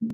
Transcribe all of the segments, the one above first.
Here.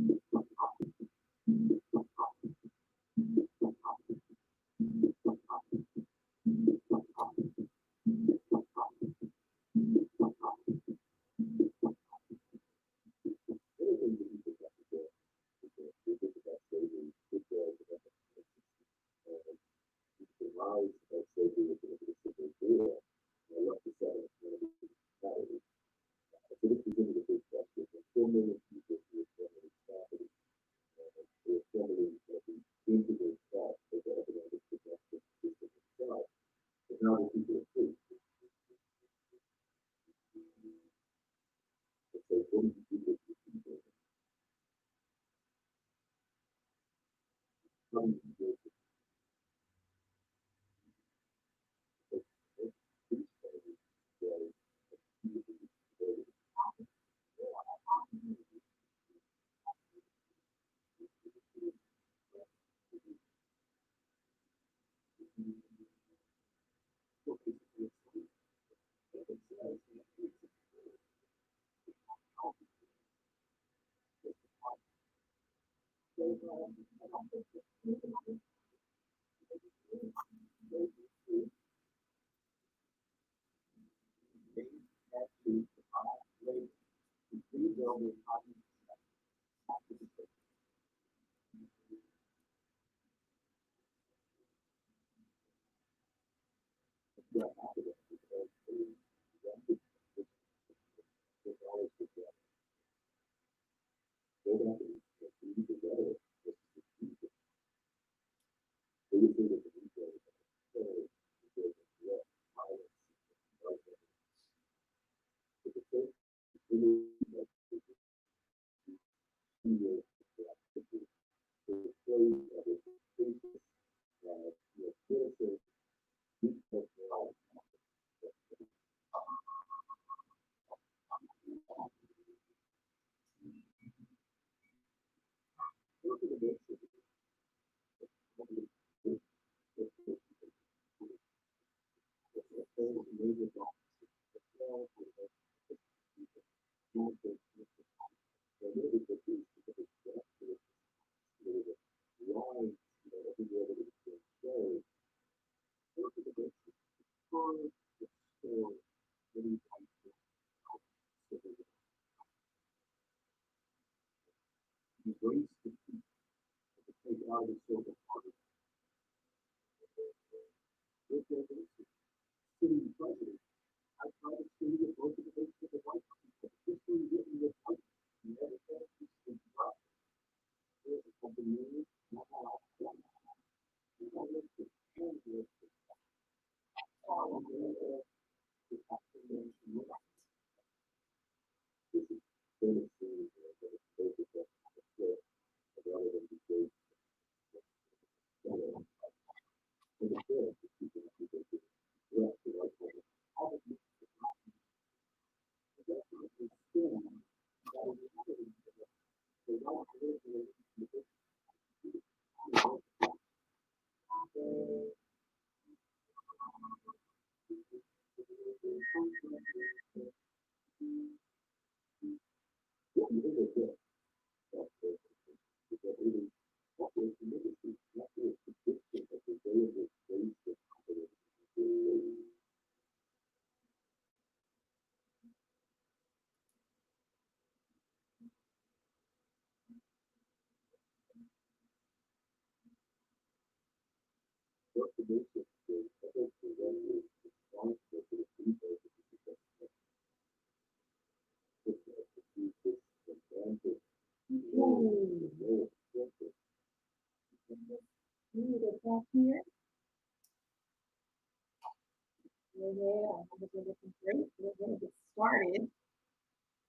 We're going to get started.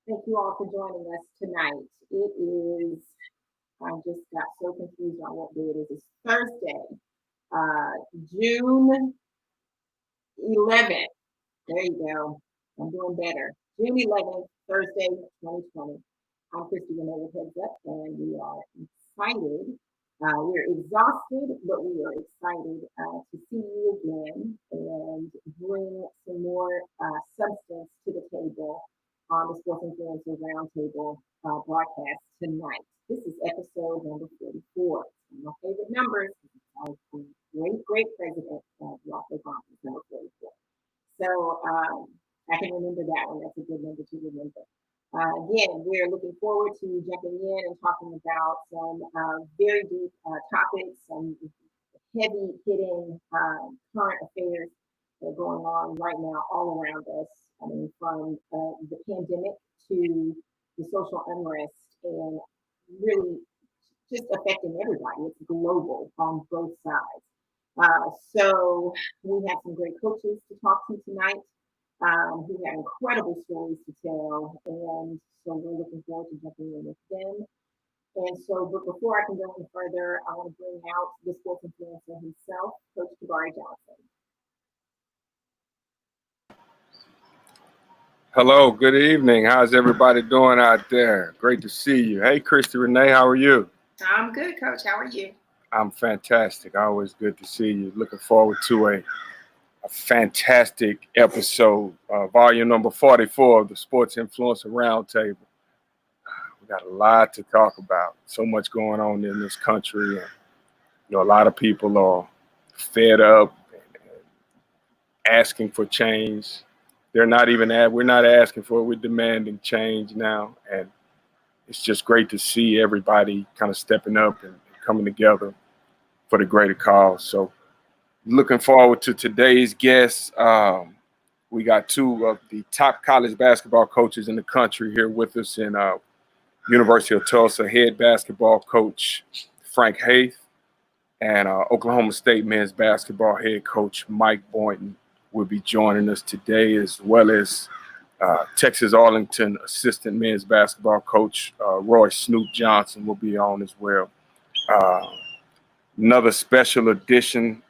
Thank you all for joining us tonight. It is, I just got so confused on what day it is. It's Thursday, June 11th. There you go. I'm doing better. June 11th, Thursday, 2020. I'm Christy Renee with Heads Up, and we are excited. We're exhausted, but we are excited to see you again and bring some more substance to the table on the SportsInfluencer Roundtable broadcast tonight. This is episode number 44. My favorite numbers. Our great president, Barack Obama, is number 44. So I can remember that one. That's a good number to remember. Again, we're looking forward to jumping in and talking about some very deep topics, some heavy hitting current affairs that are going on right now all around us. I mean, from the pandemic to the social unrest and really just affecting everybody. It's global on both sides. So we have some great coaches to talk to tonight who have incredible stories to tell. And so we're looking forward to jumping in with them. And so, but before I can go any further, I want to bring out the sports influencer himself, Coach Tabari Johnson. Hello, good evening. How's everybody doing out there? Great to see you. Hey, Christy Renee, how are you? I'm good, Coach. How are you? I'm fantastic. Always good to see you. Looking forward to a fantastic episode, volume number 44 of the Sports Influencer Roundtable. We got a lot to talk about. So much going on in this country, and a lot of people are fed up and asking for change. We're not asking for it. We're demanding change now, and it's just great to see everybody kind of stepping up and coming together for the greater cause. So looking forward to today's guests. We got two of the top college basketball coaches in the country here with us in University of Tulsa, head basketball coach Frank Haith, and Oklahoma State men's basketball head coach Mike Boynton will be joining us today, as well as Texas Arlington assistant men's basketball coach Roy Snoop Johnson will be on as well. Another special edition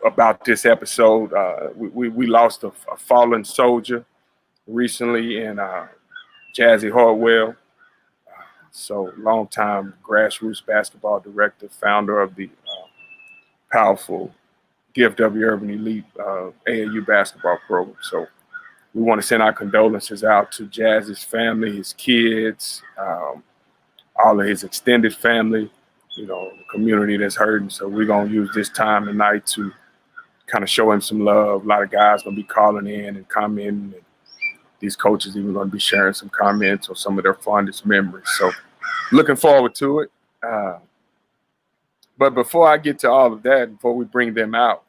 about this episode. We lost a fallen soldier recently in Jazzy Hartwell. So longtime grassroots basketball director, founder of the powerful DFW Urban Elite AAU basketball program. So we want to send our condolences out to Jazzy's family, his kids, all of his extended family, the community that's hurting. So we're going to use this time tonight to kind of show him some love. A lot of guys going to be calling in and commenting. And these coaches even going to be sharing some comments on some of their fondest memories. So looking forward to it. But before I get to all of that, before we bring them out,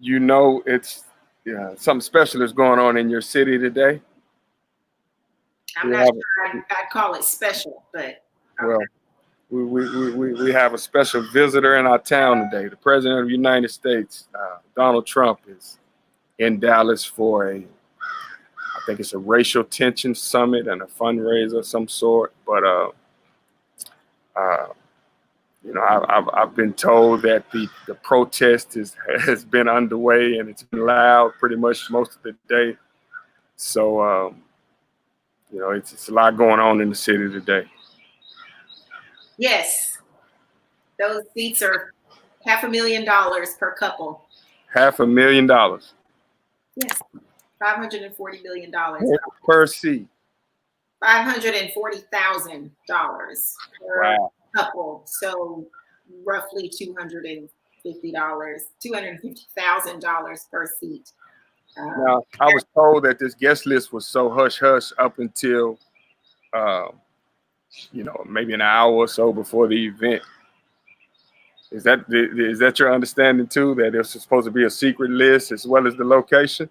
it's something special is going on in your city today. I'm not sure I'd call it special, but well, we have a special visitor in our town today. The President of the United States, Donald Trump, is in Dallas for I think it's a racial tension summit and a fundraiser of some sort. But I've been told that the protest has been underway, and it's been loud pretty much most of the day. So it's a lot going on in the city today. Yes, those seats are $500,000 per couple. $500,000. Yes, $540 million per seat. $540,000 per wow. couple. So roughly $250,000 per seat. Now, I was told that this guest list was so hush hush up until maybe an hour or so before the event. Is that your understanding too, that it's supposed to be a secret list as well as the location?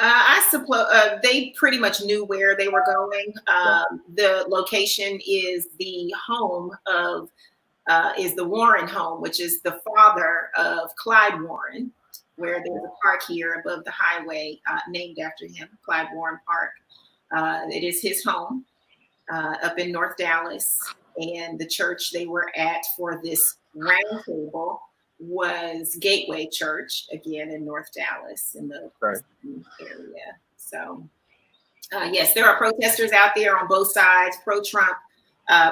I suppose they pretty much knew where they were going. The location is the home of is the Warren home, which is the father of Clyde Warren, where there's a park here above the highway named after him, Clyde Warren Park. It is his home up in North Dallas, and the church they were at for this roundtable was Gateway Church, again in North Dallas in the area. So yes, there are protesters out there on both sides, pro-Trump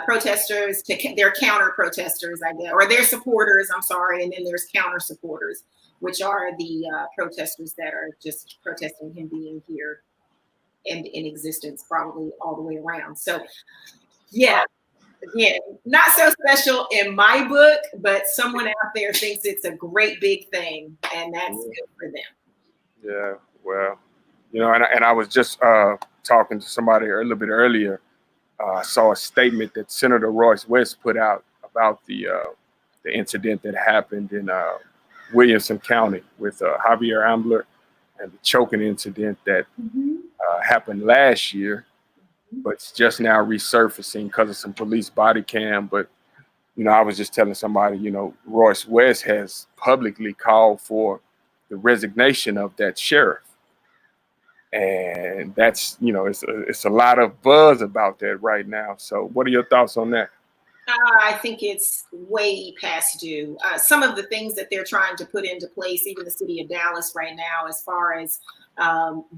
protesters, they're counter protesters, I guess, or they're supporters, I'm sorry, and then there's counter supporters, which are the protesters that are just protesting him being here in existence probably all the way around. So yeah, again, not so special in my book, but someone out there thinks it's a great big thing, and that's good for them. Yeah, well, and I was just talking to somebody a little bit earlier. I saw a statement that Senator Royce West put out about the incident that happened in Williamson County with Javier Ambler and the choking incident that happened last year, but it's just now resurfacing because of some police body cam. But I was just telling somebody, Royce West has publicly called for the resignation of that sheriff. And that's, it's a lot of buzz about that right now. So what are your thoughts on that? I think it's way past due. Some of the things that they're trying to put into place, even the city of Dallas right now, as far as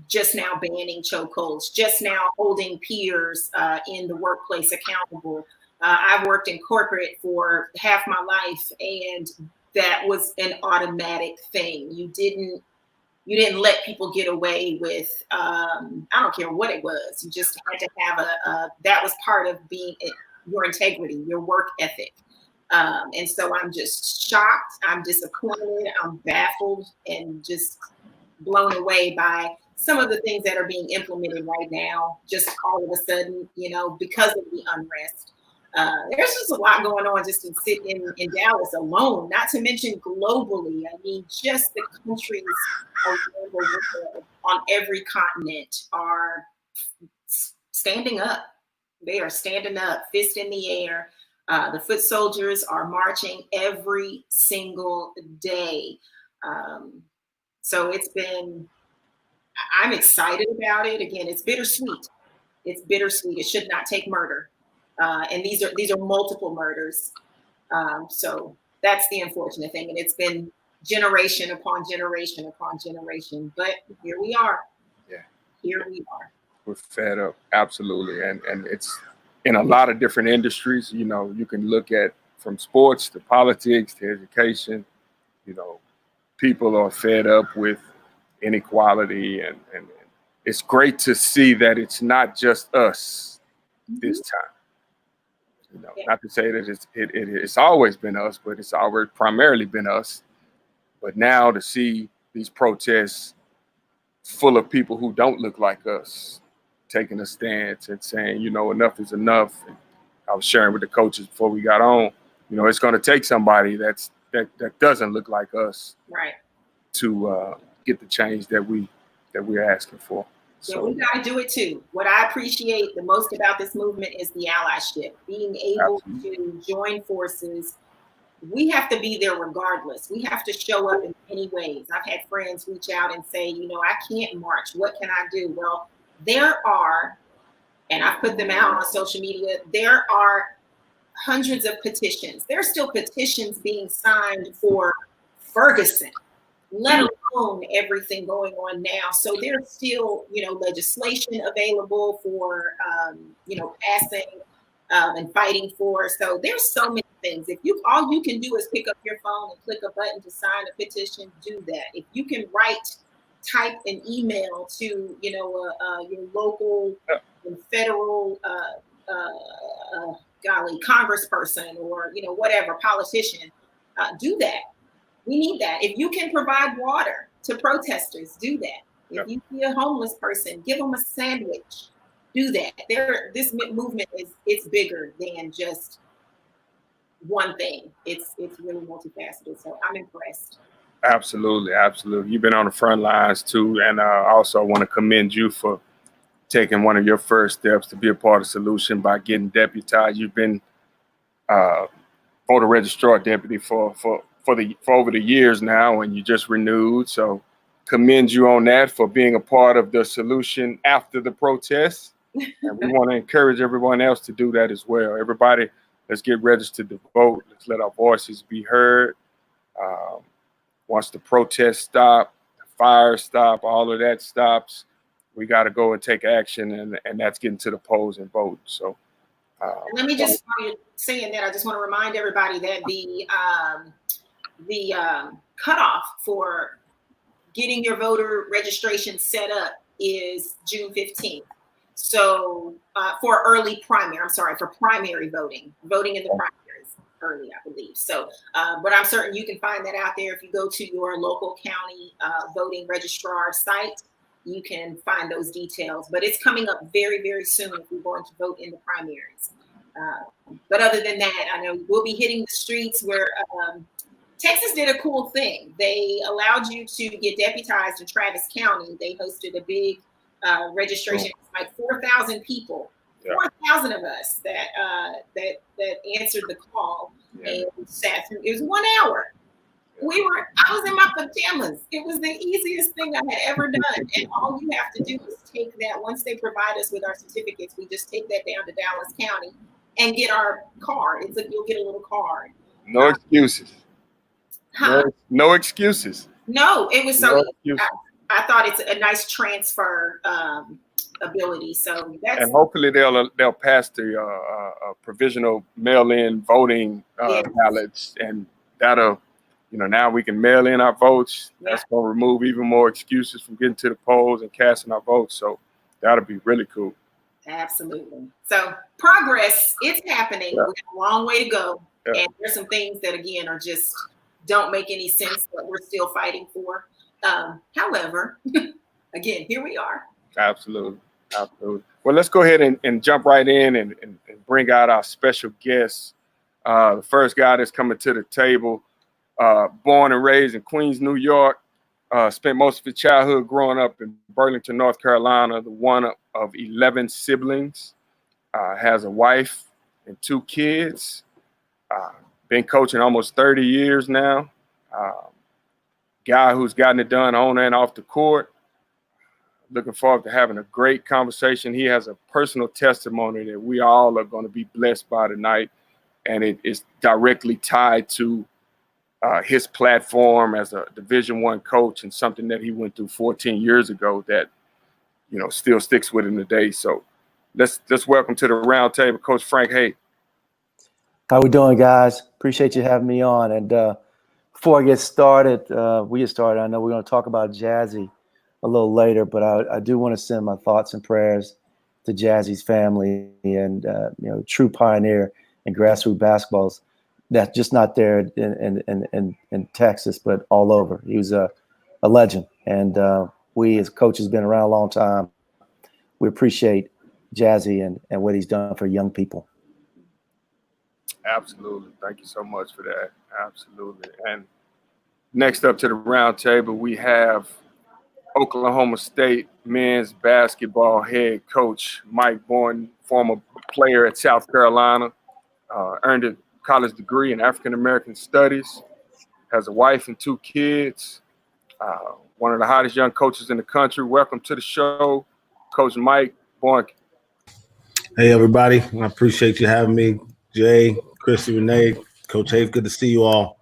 just now banning chokeholds, just now holding peers in the workplace accountable. I've worked in corporate for half my life, and that was an automatic thing. You didn't let people get away with, I don't care what it was. You just had to have that was part of being your integrity, your work ethic. And so I'm just shocked. I'm disappointed. I'm baffled and just blown away by some of the things that are being implemented right now, just all of a sudden, because of the unrest. There's just a lot going on just in Dallas alone, not to mention globally. I mean, just the countries around the world on every continent are standing up. They are standing up, fist in the air. The foot soldiers are marching every single day. So I'm excited about it. Again, it's bittersweet. It's bittersweet. It should not take murder. And these are multiple murders. So that's the unfortunate thing. And it's been generation upon generation upon generation. But here we are. Yeah. Here we are. We're fed up. Absolutely. And it's in a lot of different industries. You can look at from sports to politics to education. People are fed up with inequality. And it's great to see that it's not just us this time. Not to say that it's always been us, but it's always primarily been us. But now to see these protests full of people who don't look like us, taking a stance and saying, enough is enough. And I was sharing with the coaches before we got on, it's going to take somebody that doesn't look like us, right, to get the change that we're asking for. So we got to do it too. What I appreciate the most about this movement is the allyship, being able to join forces. We have to be there regardless. We have to show up in many ways. I've had friends reach out and say, I can't march. What can I do? Well, there are, and I've put them out on social media, there are hundreds of petitions. There are still petitions being signed for Ferguson, let alone everything going on now. So there's still, legislation available for, passing and fighting for. So there's so many things. If all you can do is pick up your phone and click a button to sign a petition, do that. If you can type an email to, your local and federal, congressperson or, whatever politician, do that. We need that. If you can provide water to protesters, do that. If you see a homeless person, give them a sandwich. Do that. This movement it's bigger than just one thing. It's really multifaceted. So I'm impressed. Absolutely, absolutely. You've been on the front lines too, and I also want to commend you for taking one of your first steps to be a part of the solution by getting deputized. You've been voter registrar deputy for over the years now, and you just renewed. So commend you on that for being a part of the solution after the protests. And we want to encourage everyone else to do that as well. Everybody, let's get registered to vote. Let's let our voices be heard. Once the protests stop, the fire stop, all of that stops, we got to go and take action, and that's getting to the polls and vote. So let me just, while you're saying that, I just want to remind everybody that the cutoff for getting your voter registration set up is June 15th. So for primary voting in the primaries early, I believe. So, but I'm certain you can find that out there. If you go to your local county voting registrar site, you can find those details. But it's coming up very, very soon if we're going to vote in the primaries. But other than that, I know we'll be hitting the streets where Texas did a cool thing. They allowed you to get deputized in Travis County. They hosted a big registration. It's like 4,000 people, 4,000 of us that answered the call and sat through. It was 1 hour. I was in my pajamas. It was the easiest thing I had ever done. And all you have to do is take that. Once they provide us with our certificates, we just take that down to Dallas County and get our card. It's like you'll get a little card. No excuses. Huh? No excuses. No, it was so easy. I thought it's a nice transfer ability. So that's, and hopefully they'll pass the provisional mail-in voting ballots, and that'll, now we can mail in our votes. That's going to remove even more excuses from getting to the polls and casting our votes. So that'll be really cool. Absolutely. So progress, it's happening. Yeah. We got a long way to go. Yeah. And there's some things that, again, are just don't make any sense that we're still fighting for. However, again, here we are. Absolutely. Well, let's go ahead and jump right in and bring out our special guest. The first guy that's coming to the table, born and raised in Queens, New York, spent most of his childhood growing up in Burlington, North Carolina, the one of 11 siblings, has a wife and 2 kids, been coaching almost 30 years now. Guy who's gotten it done on and off the court. Looking forward to having a great conversation. He has a personal testimony that we all are going to be blessed by tonight, and it is directly tied to his platform as a Division I coach and something that he went through 14 years ago that, still sticks with him today. So let's welcome to the round table, Coach Frank Haith. How we doing, guys? Appreciate you having me on. And before I get started, I know we're going to talk about Jazzy a little later, but I do want to send my thoughts and prayers to Jazzy's family and, true pioneer in grassroots basketballs. That's just not there in Texas, but all over. He was a legend. And we as coaches been around a long time. We appreciate Jazzy and what he's done for young people. Absolutely. Thank you so much for that. Absolutely. And next up to the round table, we have Oklahoma State men's basketball head coach Mike Boynton, former player at South Carolina, earned a college degree in African American Studies, has a wife and 2 kids, one of the hottest young coaches in the country. Welcome to the show, Coach Mike Boynton. Hey, everybody. I appreciate you having me. Jay, Christy, Renee, Coach Haith, good to see you all.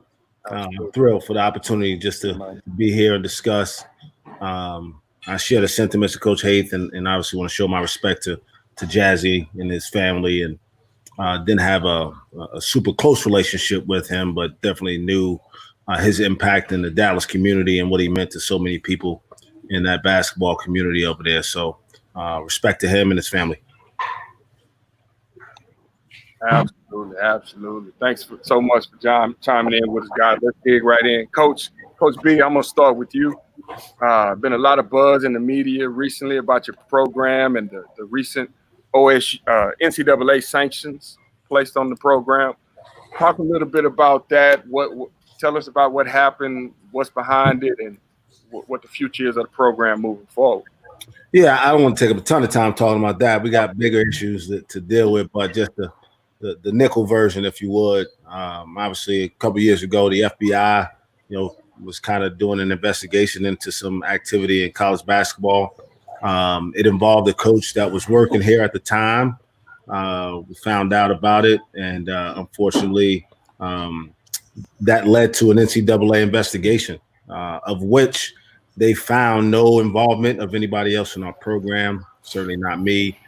I'm thrilled for the opportunity just to be here and discuss. I share the sentiments of Coach Haith and obviously want to show my respect to Jazzy and his family, and didn't have a super close relationship with him, but definitely knew his impact in the Dallas community and what he meant to so many people in that basketball community over there. So respect to him and his family. Absolutely. Thanks so much for chiming in with us, guys. Let's dig right in. Coach B, I'm going to start with you. Been a lot of buzz in the media recently about your program and the recent NCAA sanctions placed on the program. Talk a little bit about that. Tell us about what happened, what's behind it, and what the future is of the program moving forward. Yeah, I don't want to take up a ton of time talking about that. We got bigger issues to deal with, but just the nickel version, if you would. Obviously, a couple of years ago, the FBI, was kind of doing an investigation into some activity in college basketball. It involved a coach that was working here at the time. We found out about it, and unfortunately, that led to an NCAA investigation, of which they found no involvement of anybody else in our program, certainly not me.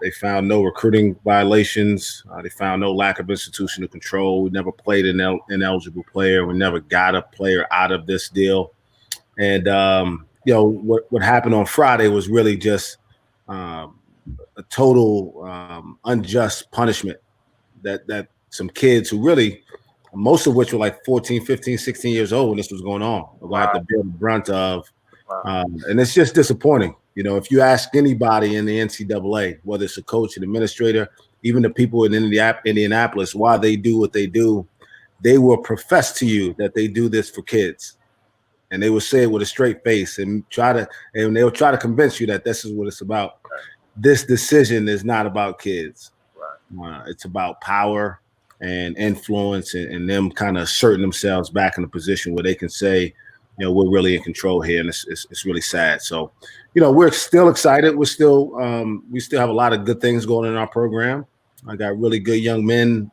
They found no recruiting violations. They found no lack of institutional control. We never played an ineligible player. We never got a player out of this deal. And what happened on Friday was really just a total unjust punishment that some kids who really, most of which were like 14, 15, 16 years old when this was going on, are going to have to bear the brunt of. And it's just disappointing. If you ask anybody in the NCAA, whether it's a coach, an administrator, even the people in Indianapolis, why they do what they do, they will profess to you that they do this for kids. And they will say it with a straight face and they'll try to convince you that this is what it's about. This decision is not about kids. It's about power and influence and them kind of asserting themselves back in a position where they can say, we're really in control here, and it's really sad. So, we're still excited. We still have a lot of good things going in our program. I got really good young men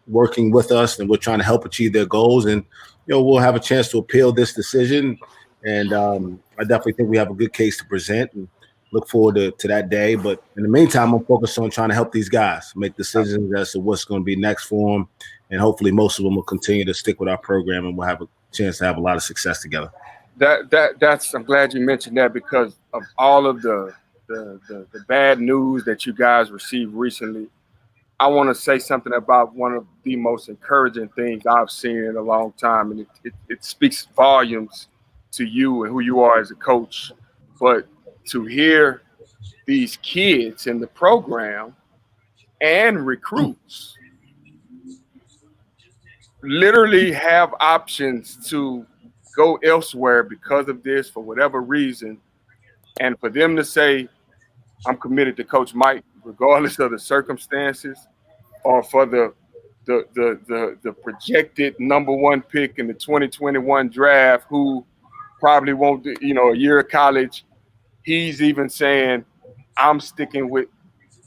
working with us, and we're trying to help achieve their goals. And we'll have a chance to appeal this decision. And I definitely think we have a good case to present, and look forward to that day. But in the meantime, I'm focused on trying to help these guys make decisions as to what's going to be next for them, and hopefully most of them will continue to stick with our program, and we'll have a chance to have a lot of success together. I'm glad you mentioned that, because of all of the bad news that you guys received recently. I want to say something about one of the most encouraging things I've seen in a long time, and it speaks volumes to you and who you are as a coach. But to hear these kids in the program and recruits literally have options to go elsewhere because of this, for whatever reason, and for them to say, I'm committed to Coach Mike, regardless of the circumstances, or for the projected #1 pick in the 2021 draft, who probably won't do, a year of college. He's even saying, I'm sticking with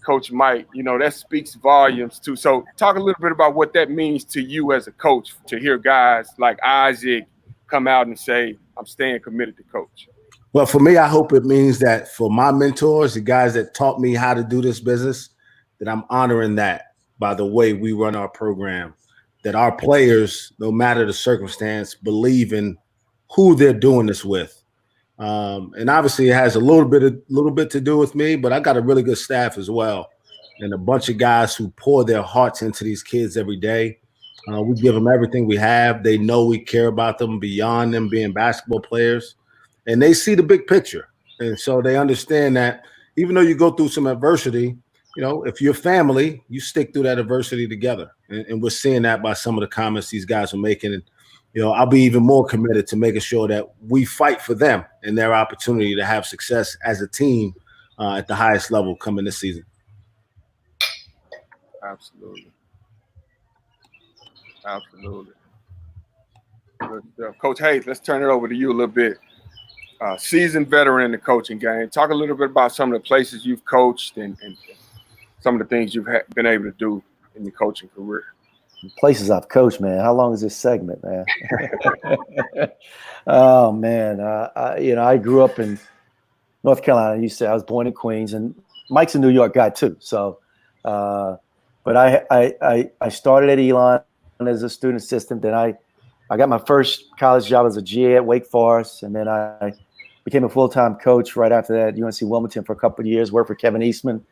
Coach Mike. That speaks volumes too. So talk a little bit about what that means to you as a coach, to hear guys like Isaac come out and say, I'm staying committed to Coach. Well, for me, I hope it means that for my mentors, the guys that taught me how to do this business, that I'm honoring that by the way we run our program, that our players, no matter the circumstance, believe in who they're doing this with. And obviously it has a little bit to do with me, but I got a really good staff as well, and a bunch of guys who pour their hearts into these kids every day. We give them everything we have. They know we care about them beyond them being basketball players, and they see the big picture. And so they understand that even though you go through some adversity, if you're family, you stick through that adversity together. And we're seeing that by some of the comments these guys are making. And I'll be even more committed to making sure that we fight for them and their opportunity to have success as a team at the highest level coming this season. Absolutely. Good stuff. Coach Haith, let's turn it over to you a little bit. Seasoned veteran in the coaching game. Talk a little bit about some of the places you've coached and some of the things you've been able to do in your coaching career. Places I've coached, man. How long is this segment, man? Oh man, I grew up in North Carolina. You said I was born in Queens, and Mike's a New York guy too. So, but I started at Elon as a student assistant. Then I got my first college job as a GA at Wake Forest, and then I became a full-time coach right after that at UNC Wilmington for a couple of years. Worked for Kevin Eastman.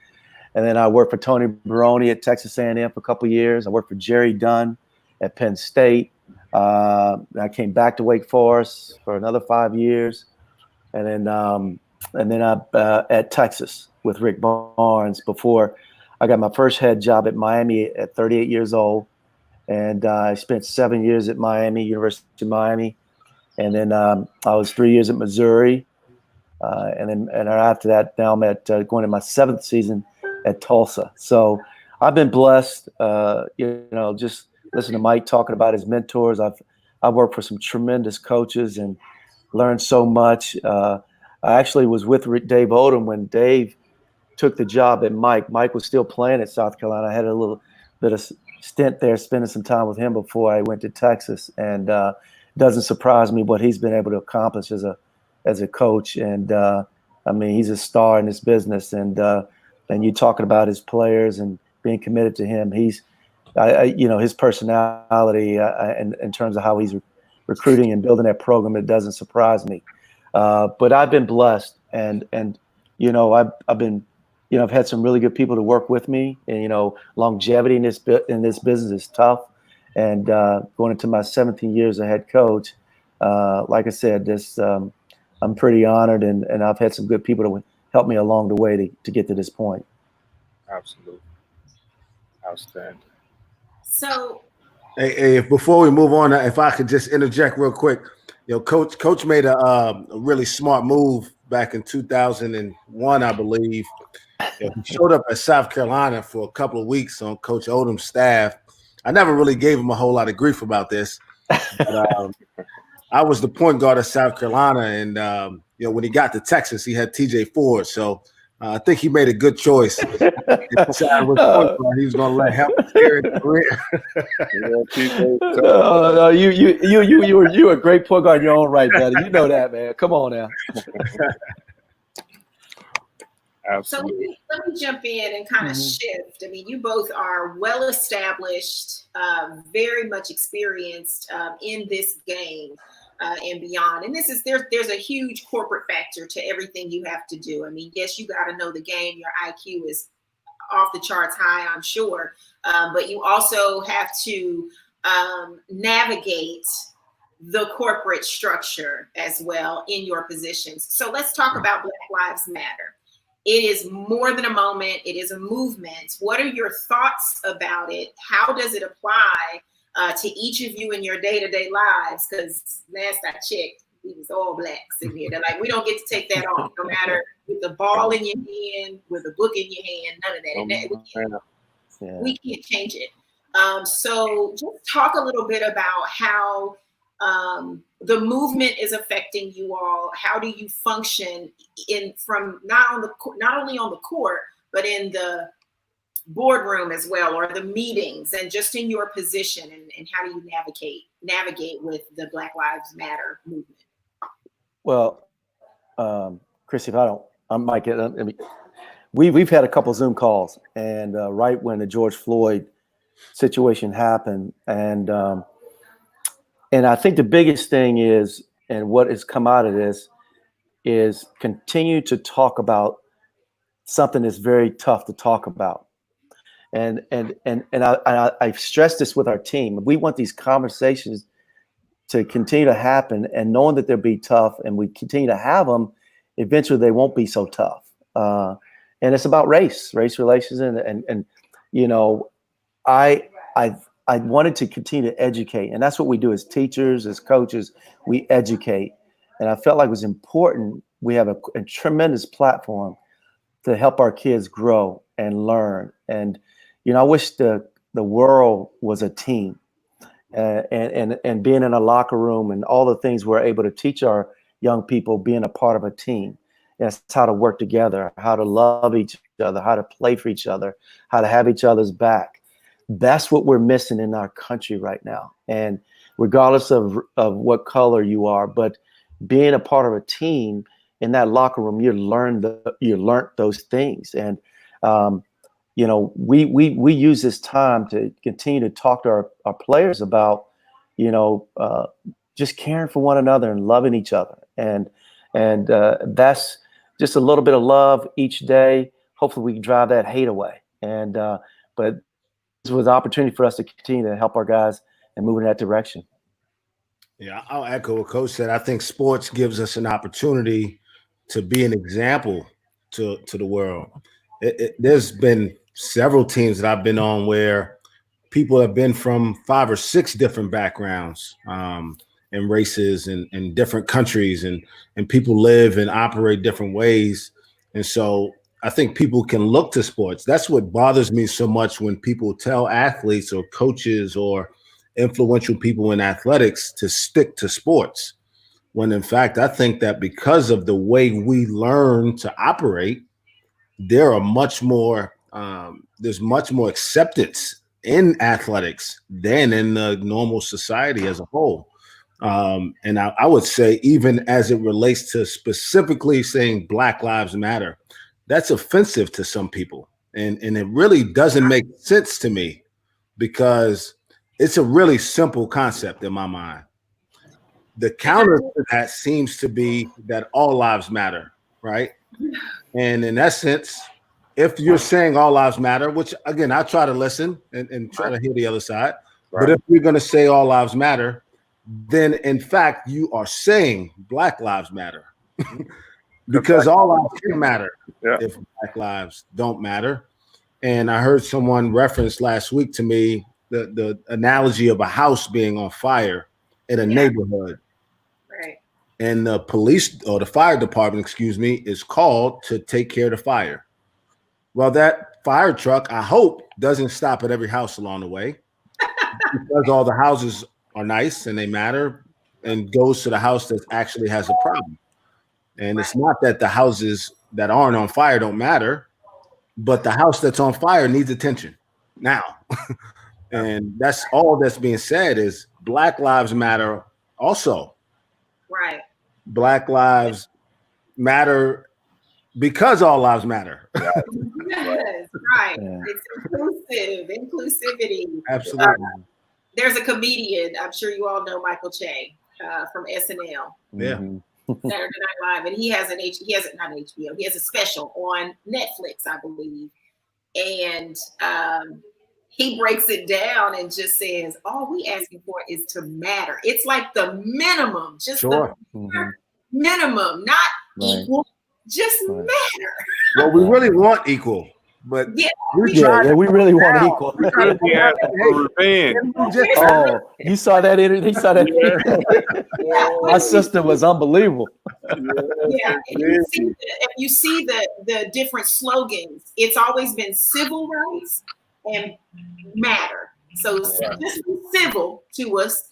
And then I worked for Tony Baroni at Texas A&M for a couple of years. I worked for Jerry Dunn at Penn State. I came back to Wake Forest for another 5 years, and then I at Texas with Rick Barnes before I got my first head job at Miami at 38 years old, and I spent 7 years at Miami, University of Miami, and then I was 3 years at Missouri, and after that, now I'm at going to my 7th season at Tulsa. So I've been blessed, just listen to Mike talking about his mentors. I've worked for some tremendous coaches and learned so much. I actually was with Dave Odom when Dave took the job at Mike. Mike was still playing at South Carolina. I had a little bit of stint there, spending some time with him before I went to Texas. And it doesn't surprise me what he's been able to accomplish as a coach. And he's a star in this business. And you talking about his players and being committed to him. He's, his personality in terms of how he's recruiting and building that program, it doesn't surprise me. But I've been blessed, and I've been, I've had some really good people to work with me, and longevity in this business is tough. And going into my 17 years as head coach, like I said, I'm pretty honored, and I've had some good people to help me along the way to get to this point. Absolutely. Outstanding. So, hey, before we move on, if I could just interject real quick, Coach made a really smart move back in 2001, I believe. He showed up at South Carolina for a couple of weeks on Coach Odom's staff. I never really gave him a whole lot of grief about this. But, I was the point guard of South Carolina, and when he got to Texas, he had TJ Ford. So I think he made a good choice. He decided which point guard he was going to let help his career. You were a great point guard in your own right, buddy. You know that, man. Come on now. Absolutely. So let me jump in and kind of shift. I mean, you both are well established, very much experienced in this game and beyond. And there's a huge corporate factor to everything you have to do. I mean, yes, you got to know the game. Your IQ is off the charts high, I'm sure, but you also have to navigate the corporate structure as well in your positions. So let's talk about Black Lives Matter. It is more than a moment. It is a movement. What are your thoughts about it? How does it apply to each of you in your day-to-day lives? Because last I checked, we was all blacks in here. They're like, we don't get to take that off, no matter with the ball in your hand, with a book in your hand, none of that. We can't change it. So just talk a little bit about how the movement is affecting you all. How do you function from not only on the court, but in the boardroom as well, or the meetings, and just in your position, and how do you navigate with the Black Lives Matter movement? Well, Chris, we've had a couple Zoom calls, and right when the George Floyd situation happened, and I think the biggest thing is, and what has come out of this, is continue to talk about something that's very tough to talk about. And I've stressed this with our team. We want these conversations to continue to happen, and knowing that they'll be tough, and we continue to have them, eventually they won't be so tough. And it's about race relations, and I wanted to continue to educate, and that's what we do as teachers, as coaches. We educate, and I felt like it was important. We have a tremendous platform to help our kids grow and learn. And I wish the world was a team, and being in a locker room and all the things we're able to teach our young people, being a part of a team. That's how to work together, how to love each other, how to play for each other, how to have each other's back. That's what we're missing in our country right now. And regardless of what color you are, but being a part of a team in that locker room, you learned those things. And we use this time to continue to talk to our players about just caring for one another and loving each other. And that's just a little bit of love each day. Hopefully we can drive that hate away. And but this was an opportunity for us to continue to help our guys and move in that direction. Yeah, I'll echo what Coach said. I think sports gives us an opportunity to be an example to the world. There's been several teams that I've been on where people have been from 5 or 6 different backgrounds and races and different countries, and people live and operate different ways. And so I think people can look to sports. That's what bothers me so much when people tell athletes or coaches or influential people in athletics to stick to sports, when in fact, I think that because of the way we learn to operate, there's much more acceptance in athletics than in the normal society as a whole. And I would say, even as it relates to specifically saying Black Lives Matter, that's offensive to some people. And it really doesn't make sense to me, because it's a really simple concept in my mind. The counter to that seems to be that all lives matter, right? And in essence, if you're saying all lives matter, which again, I try to listen and try to hear the other side. But if you're going to say all lives matter, then in fact, you are saying Black lives matter because all lives can matter if Black lives don't matter. And I heard someone reference last week to me the analogy of a house being on fire in a neighborhood. Right. And the police or the fire department, excuse me, is called to take care of the fire. Well, that fire truck, I hope, doesn't stop at every house along the way because all the houses are nice and they matter and goes to the house that actually has a problem. And it's not that the houses that aren't on fire don't matter, but the house that's on fire needs attention now. And that's all that's being said is Black lives matter also. Right. Black lives matter because all lives matter. Yes, right. Yeah. It's inclusivity. Absolutely. There's a comedian, I'm sure you all know Michael Che from SNL. Yeah. Saturday Night Live, and he has not an HBO, he has a special on Netflix, I believe. And he breaks it down and just says, all we asking for is to matter. It's like the minimum, just the minimum, not equal, just matter. Well, we really want equal, but Yeah, we we really want equal. Revenge. Oh, you saw that interview? You saw that? My sister was unbelievable. Yeah, if you see the different slogans, it's always been civil rights and matter. So just be civil to us,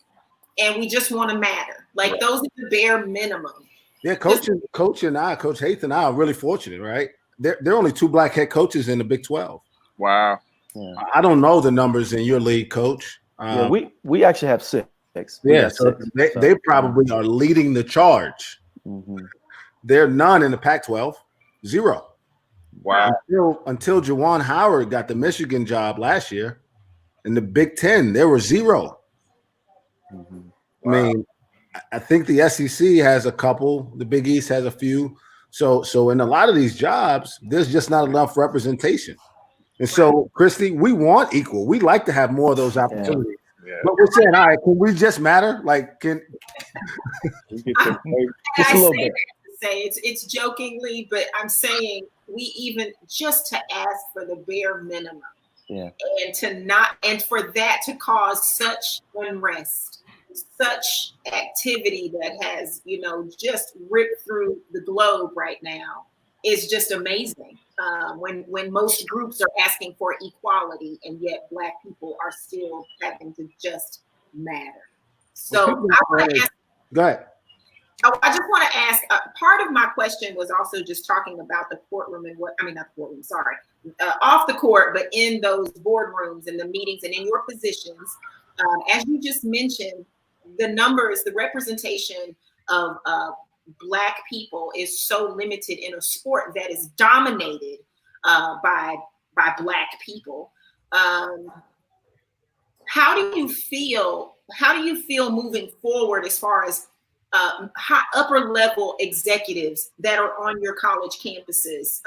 and we just want to matter. Like those are the bare minimum. Yeah, Coach Haith and I are really fortunate, right? There are only 2 Black head coaches in the Big 12. Wow. Yeah. I don't know the numbers in your league, Coach. We actually have 6. They probably are leading the charge. There are none in the Pac-12, 0. Wow. Until Juwan Howard got the Michigan job last year, in the Big 10, there were 0. Wow. I mean, I think the SEC has a couple, the Big East has a few. So in a lot of these jobs, there's just not enough representation. And so, Christy, we want equal. We'd like to have more of those opportunities. Yeah. But we're saying, all right, can we just matter? Like, can we get to just a little bit? It's jokingly, but I'm saying we even just to ask for the bare minimum, and for that to cause such unrest, such activity that has just ripped through the globe right now is just amazing. When most groups are asking for equality, and yet Black people are still having to just matter. So I want to ask. Go ahead. I just want to ask, part of my question was also just talking about the courtroom and not the courtroom, sorry, off the court, but in those boardrooms and the meetings and in your positions, as you just mentioned, the numbers, the representation of Black people is so limited in a sport that is dominated by Black people. How do you feel moving forward as far as upper level executives that are on your college campuses?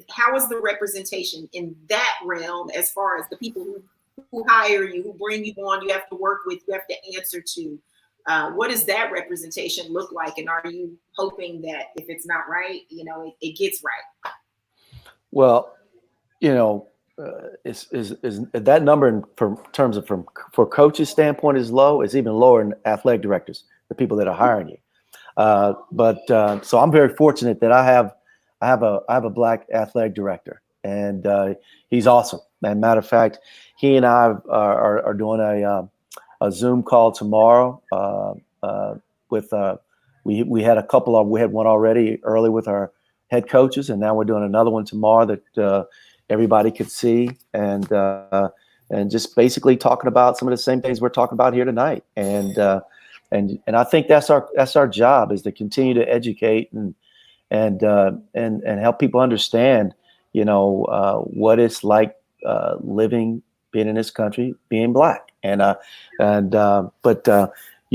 How is the representation in that realm as far as the people who hire you, who bring you on, you have to work with, you have to answer to? What does that representation look like? And are you hoping that if it's not right, it gets right? Well, is that number for coaches' standpoint is low? It's even lower in athletic directors, the people that are hiring you. So I'm very fortunate that I have a Black athletic director, and he's awesome. And matter of fact, he and I are doing a Zoom call tomorrow with we had one already early with our head coaches, and now we're doing another one tomorrow that everybody could see, and just basically talking about some of the same things we're talking about here tonight. And I think that's our job, is to continue to educate and help people understand, what it's like being in this country, being Black. But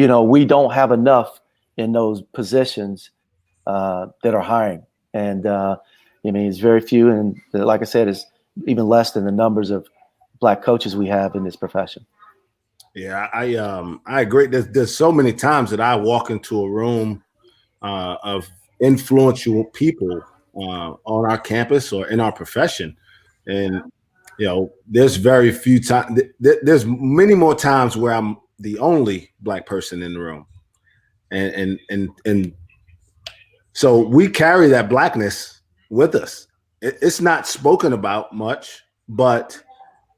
we don't have enough in those positions that are hiring. And it's very few. And like I said, it's even less than the numbers of Black coaches we have in this profession. Yeah, I agree. There's so many times that I walk into a room of influential people on our campus or in our profession, and there's very few times. There's many more times where I'm the only Black person in the room, and so we carry that Blackness with us. It's not spoken about much, but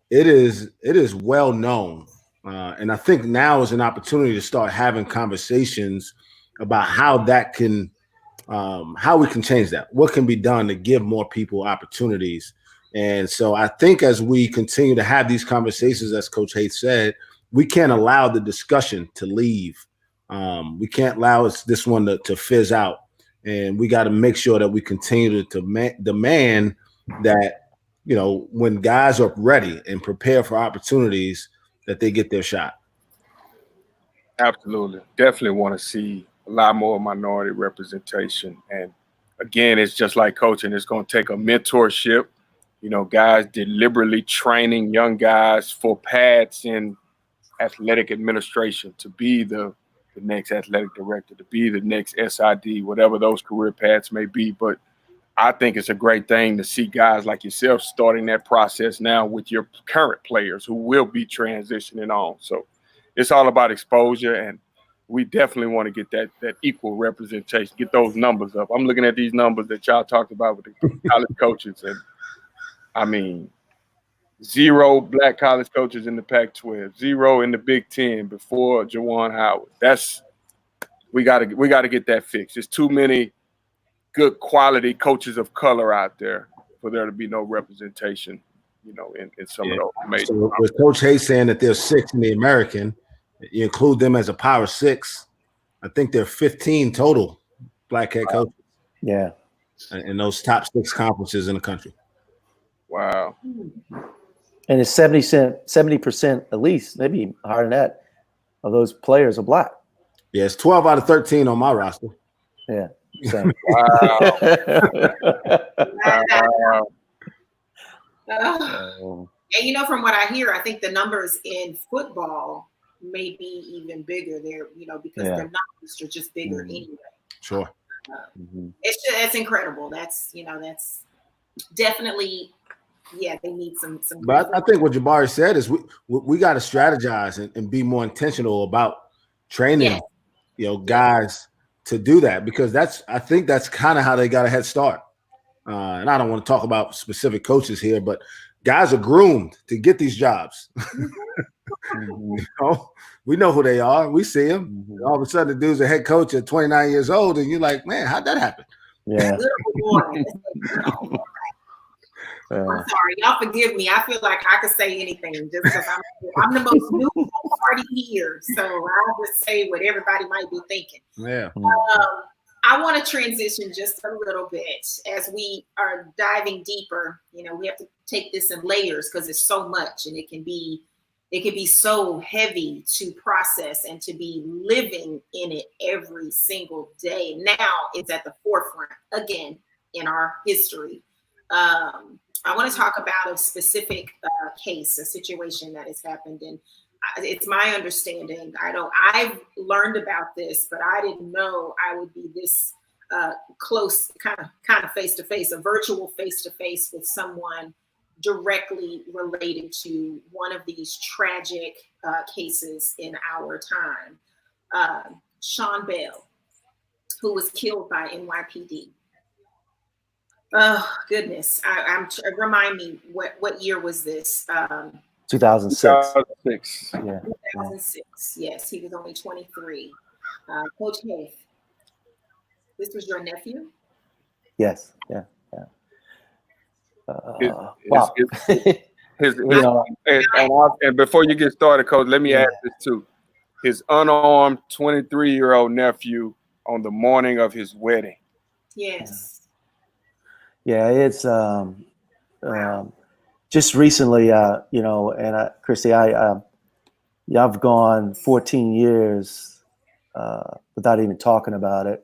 it is well known. And I think now is an opportunity to start having conversations about how that can, how we can change that. What can be done to give more people opportunities? And so I think as we continue to have these conversations, as Coach Haith said, we can't allow the discussion to leave. We can't allow this one to fizz out. And we got to make sure that we continue to demand that, when guys are ready and prepare for opportunities, that they get their shot. Absolutely. Definitely want to see a lot more minority representation. And again, it's just like coaching. It's going to take a mentorship, guys deliberately training young guys for paths in athletic administration to be the next athletic director, to be the next SID, whatever those career paths may be. But I think it's a great thing to see guys like yourself starting that process now with your current players who will be transitioning on. So it's all about exposure, and we definitely want to get that equal representation, get those numbers up. I'm looking at these numbers that y'all talked about with the college coaches, and I mean, 0 Black college coaches in the Pac-12, 0 in the Big Ten before Juwan Howard. We got to get that fixed. There's too many good quality coaches of color out there for there to be no representation, in some of those major. So with Coach Haith saying that there's 6 in the American, you include them as a power 6, I think there are 15 total Black head coaches. Yeah. In those top 6 conferences in the country. Wow. And it's 70% at least, maybe higher than that, of those players are Black. Yeah, it's 12 out of 13 on my roster. Yeah. So. Wow. Wow. And from what I hear, I think the numbers in football may be even bigger there, because their numbers are just bigger anyway. Sure. It's incredible. That's definitely, they need some. But I think what Jabari said is we got to strategize and be more intentional about training, guys to do that, because I think that's kind of how they got a head start. And I don't want to talk about specific coaches here, but guys are groomed to get these jobs. We know who they are. We see them. All of a sudden, the dude's a head coach at 29 years old, and you're like, man, how'd that happen? Yeah. I'm sorry, y'all forgive me. I feel like I could say anything just because I'm the most new party here, so I'll just say what everybody might be thinking. Yeah. I want to transition just a little bit as we are diving deeper. We have to take this in layers because it's so much, and it can be so heavy to process and to be living in it every single day. Now it's at the forefront again in our history. I want to talk about a specific case, a situation that has happened, and it's my understanding. I've learned about this, but I didn't know I would be this close, kind of face to face, a virtual face to face with someone directly related to one of these tragic cases in our time. Sean Bell, who was killed by NYPD. Oh goodness! Remind me what year was this? 2006. 2006. Yeah. 2006. Yes, he was only 23. Coach Haith, this was your nephew? Yes. Yeah. Wow. And before you get started, Coach, let me add this too. His unarmed 23-year-old nephew on the morning of his wedding. Yes. Yeah, it's just recently, and Christy, I've gone 14 years without even talking about it.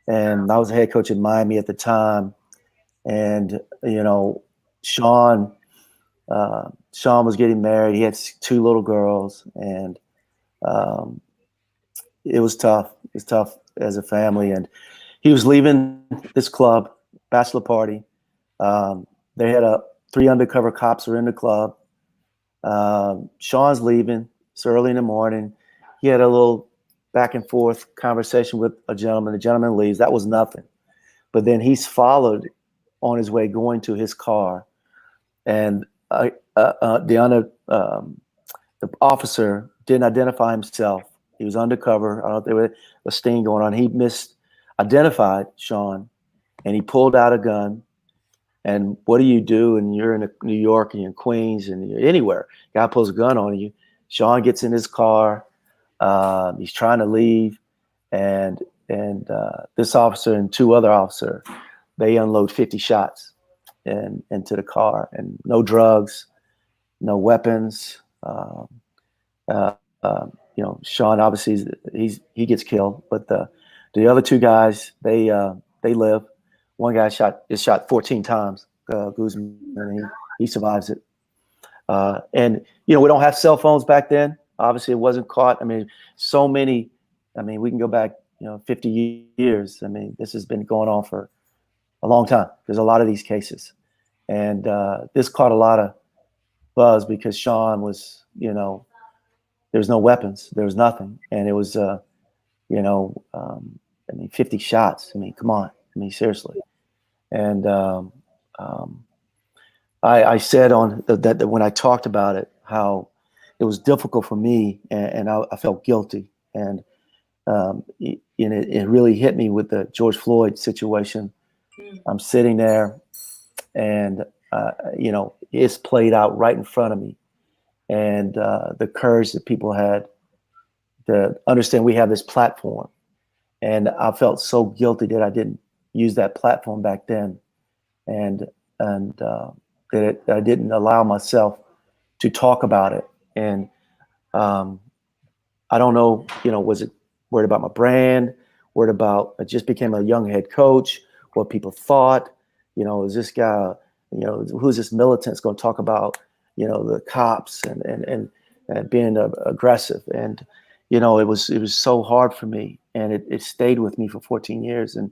And I was a head coach in Miami at the time. And, you know, Sean was getting married. He had 2 little girls, and it was tough. It was tough as a family. And he was leaving this club, bachelor party. They had 3 undercover cops were in the club. Sean's leaving. It's early in the morning. He had a little back and forth conversation with a gentleman. The gentleman leaves. That was nothing. But then he's followed on his way going to his car, and the officer didn't identify himself. He was undercover. I don't know if there was a sting going on. He misidentified Sean, and he pulled out a gun. And what do you do? And you're in New York, and you're in Queens, and you're anywhere. Guy pulls a gun on you. Sean gets in his car. He's trying to leave, and this officer and 2 other officers, they unload 50 shots into the car, and no drugs, no weapons. You know, Sean obviously he gets killed, but the other 2 guys they live. One guy is shot 14 times, Guzman, and he survives it. And you know, we don't have cell phones back then. Obviously, it wasn't caught. I mean, so many. I mean, we can go back, you know, 50 years. I mean, this has been going on for a long time. There's a lot of these cases, and this caught a lot of buzz because Sean was, you know, there was no weapons, there was nothing, and it was, you know, I mean, 50 shots. I mean, come on. I mean, seriously. And I said on that when I talked about it, how it was difficult for me, and I felt guilty, and it really hit me with the George Floyd situation. I'm sitting there, and you know, it's played out right in front of me, and the courage that people had to understand we have this platform, and I felt so guilty that I didn't use that platform back then, and that I didn't allow myself to talk about it. And I don't know, you know, was it worried about my brand, worried about I just became a young head coach, what people thought, you know, is this guy, you know, who's this militant that's going to talk about, you know, the cops and being aggressive. And, you know, it was so hard for me, and it stayed with me for 14 years. And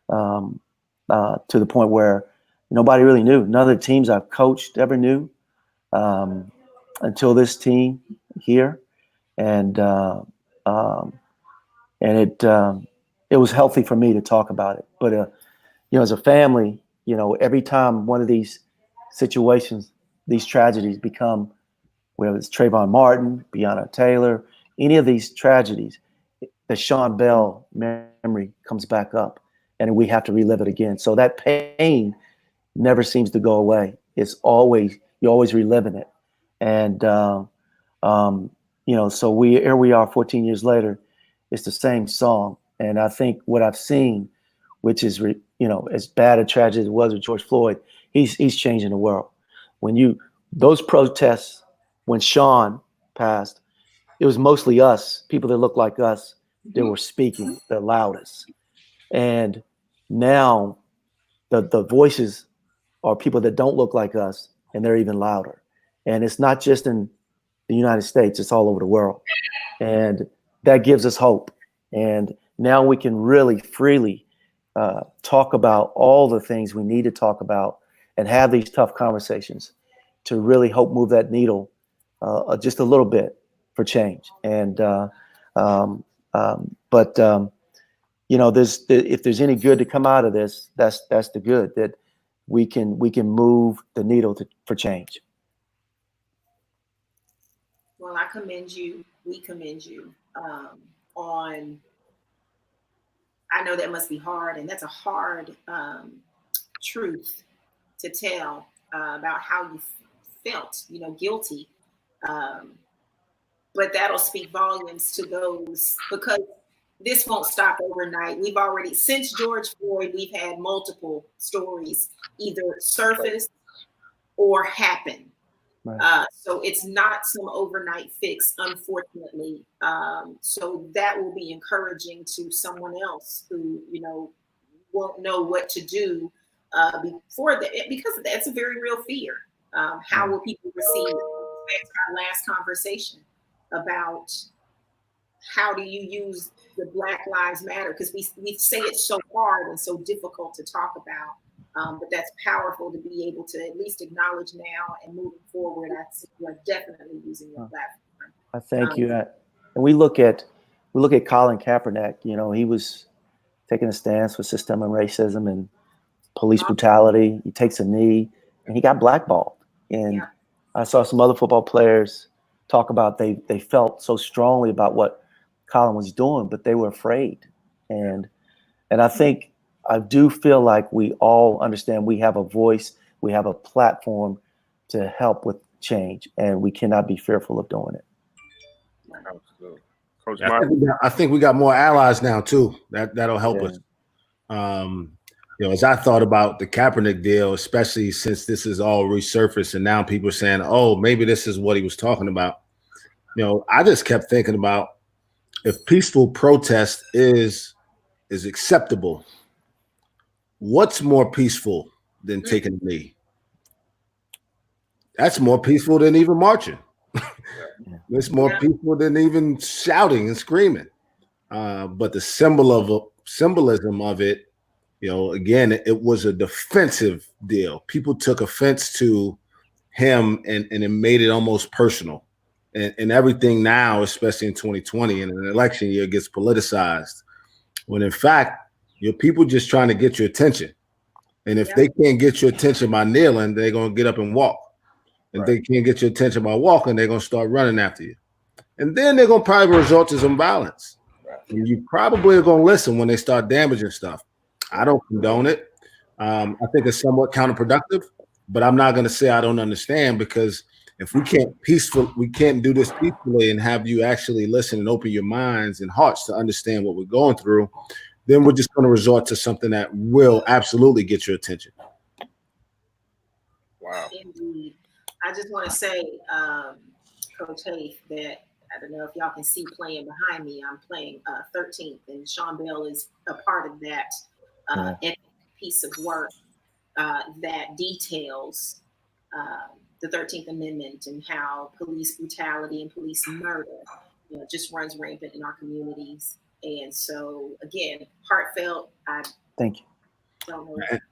to the point where nobody really knew. None of the teams I've coached ever knew until this team here. And it was healthy for me to talk about it. But, you know, as a family, you know, every time one of these situations, these tragedies become, whether it's Trayvon Martin, Breonna Taylor, any of these tragedies, the Sean Bell memory comes back up, and we have to relive it again. So that pain never seems to go away. It's always, you're always reliving it. And, you know, so here we are 14 years later, it's the same song. And I think what I've seen, which is, you know, as bad a tragedy as it was with George Floyd, he's changing the world. When those protests, when Sean passed, it was mostly us, people that look like us, that were speaking the loudest. And now the voices are people that don't look like us, and they're even louder. And it's not just in the United States, it's all over the world. And that gives us hope. And now we can really freely talk about all the things we need to talk about and have these tough conversations to really help move that needle just a little bit for change. And you know, if there's any good to come out of this, that's the good, that we can move the needle for change. Well, I commend you. We commend you on. I know that must be hard, and that's a hard truth to tell about how you felt, you know, guilty. But that'll speak volumes to those, because this won't stop overnight. We've already, since George Floyd, we've had multiple stories either surface or happen. Right. So it's not some overnight fix, unfortunately. So that will be encouraging to someone else who, won't know what to do before that, because that's a very real fear. How will people receive it? Back to our last conversation about how do you use the Black Lives Matter, because we say it's so hard and so difficult to talk about, but that's powerful to be able to at least acknowledge now and moving forward. I think you are definitely using your platform. I thank you. And we look at Colin Kaepernick. He was taking a stance for systemic racism and police brutality. He takes a knee, and he got blackballed. And I saw some other football players talk about they felt so strongly about what Colin was doing, but they were afraid. And I do feel like we all understand we have a voice, we have a platform to help with change, and we cannot be fearful of doing it. Absolutely. Coach I think we got more allies now too. That'll help us. As I thought about the Kaepernick deal, especially since this is all resurfaced and now people are saying, oh, maybe this is what he was talking about. I just kept thinking about, if peaceful protest is acceptable, what's more peaceful than taking a knee? That's more peaceful than even marching. It's more peaceful than even shouting and screaming. But the symbolism of it, again, it was a defensive deal. People took offense to him, and it made it almost personal. And everything now, especially in 2020, in an election year, gets politicized. When in fact, people just trying to get your attention. And if they can't get your attention by kneeling, they're going to get up and walk. And they can't get your attention by walking, they're going to start running after you. And then they're going to probably resort to some violence. And you probably are going to listen when they start damaging stuff. I don't condone it. I think it's somewhat counterproductive, but I'm not going to say I don't understand, because if we can't do this peacefully and have you actually listen and open your minds and hearts to understand what we're going through, then we're just going to resort to something that will absolutely get your attention. Wow. Indeed. I just want to say, Coach Haith, that I don't know if y'all can see playing behind me. I'm playing 13th, and Sean Bell is a part of that epic piece of work that details the 13th Amendment and how police brutality and police murder just runs rampant in our communities. And so, again, heartfelt. Thank you.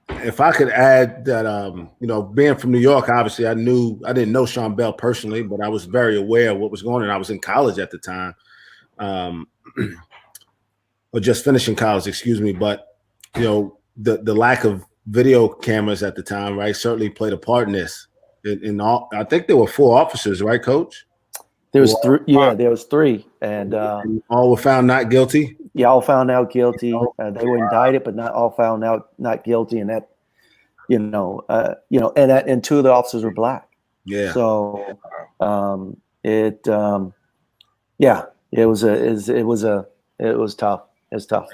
If I could add that, being from New York, obviously I didn't know Sean Bell personally, but I was very aware of what was going on. I was in college at the time, or just finishing college, excuse me. But, the lack of video cameras at the time, right, certainly played a part in this. I think there were 4 officers, right, Coach? There was 3. Yeah, there was 3, and all were found not guilty. Yeah, all found out guilty. They were indicted, but not all found out not guilty. And that, and 2 of the officers were Black. Yeah. So, it was tough. It's tough.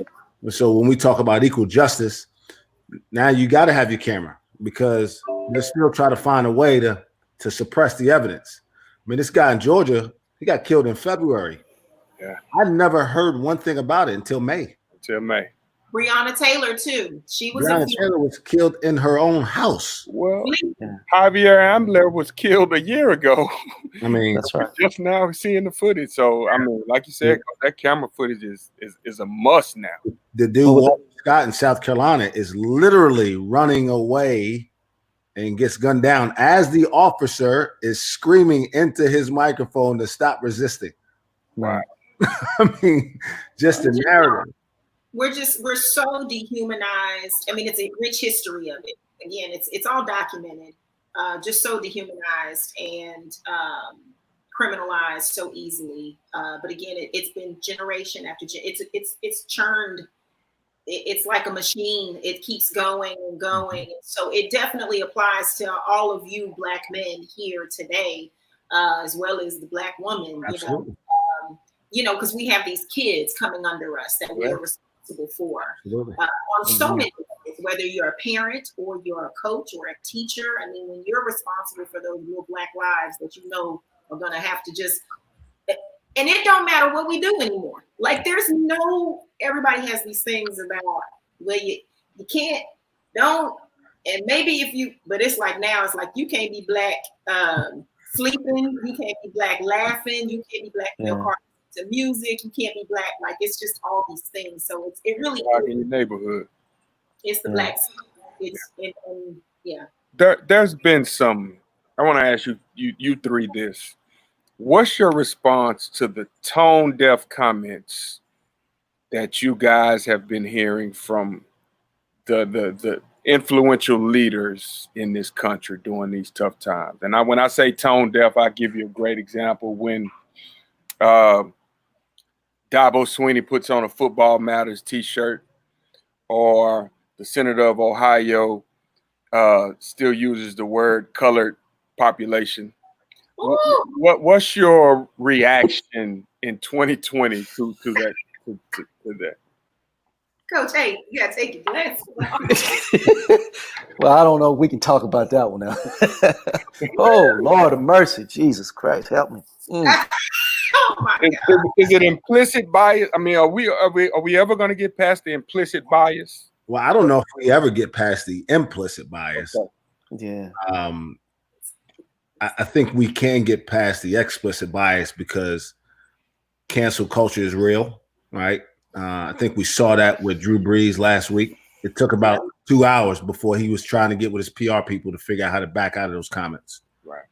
So when we talk about equal justice, now you got to have your camera, because they'll still try to find a way to suppress the evidence. I mean, this guy in Georgia, he got killed in February. Yeah. I never heard one thing about it until May. Breonna Taylor, too. Breonna Taylor was killed in her own house. Well, Javier Ambler was killed a year ago. I mean, that's right. Just now seeing the footage. So, I mean, like you said, that camera footage is a must now. The dude, Walter Scott in South Carolina, is literally running away and gets gunned down as the officer is screaming into his microphone to stop resisting. Right. I mean, just the narrative. We're so dehumanized. I mean, it's a rich history of it. Again, it's all documented. Just so dehumanized and criminalized so easily. But again, it's been generation after it's churned. It's like a machine. It keeps going and going. So it definitely applies to all of you Black men here today, as well as the Black woman. Absolutely. Because we have these kids coming under us that we are responsible for on so many levels. whether you're a parent or you're a coach or a teacher. I mean, when you're responsible for those little Black lives that you know are going to have to just, and it don't matter what we do anymore. Like there's no, everybody has these things about where you can't, don't, and maybe if you, but it's like now, it's like you can't be Black sleeping, you can't be Black laughing, you can't be Black in your car to music, you can't be Black, like it's just all these things. So it really Black in your neighborhood. It's the Black. It's yeah. There's been some. I want to ask you three this. What's your response to the tone deaf comments that you guys have been hearing from the influential leaders in this country during these tough times? And when I say tone deaf, I give you a great example when Dabo Swinney puts on a Football Matters t-shirt, or the Senator of Ohio still uses the word colored population. What's your reaction in 2020 to that? To that? Coach, hey, you gotta take your glasses off. Well, I don't know if we can talk about that one now. Oh, Lord of mercy, Jesus Christ, help me. Oh my God. Is it implicit bias? I mean, are we ever going to get past the implicit bias? Well, I don't know if we ever get past the implicit bias. Okay. Yeah. I think we can get past the explicit bias because cancel culture is real, right? I think we saw that with Drew Brees last week. It took about 2 hours before he was trying to get with his PR people to figure out how to back out of those comments. Right.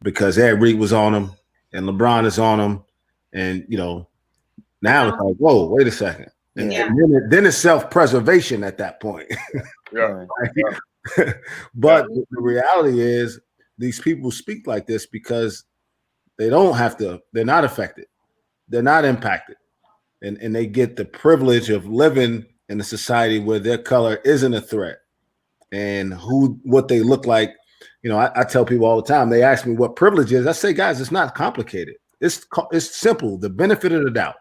Because Ed Reed was on him and LeBron is on him. And, now it's like, whoa, wait a second. And then it's self-preservation at that point. Yeah. But the reality is these people speak like this because they don't have to, they're not affected. They're not impacted. And they get the privilege of living in a society where their color isn't a threat. And what they look like, I tell people all the time, they ask me what privilege is. I say, guys, it's not complicated. It's simple. The benefit of the doubt.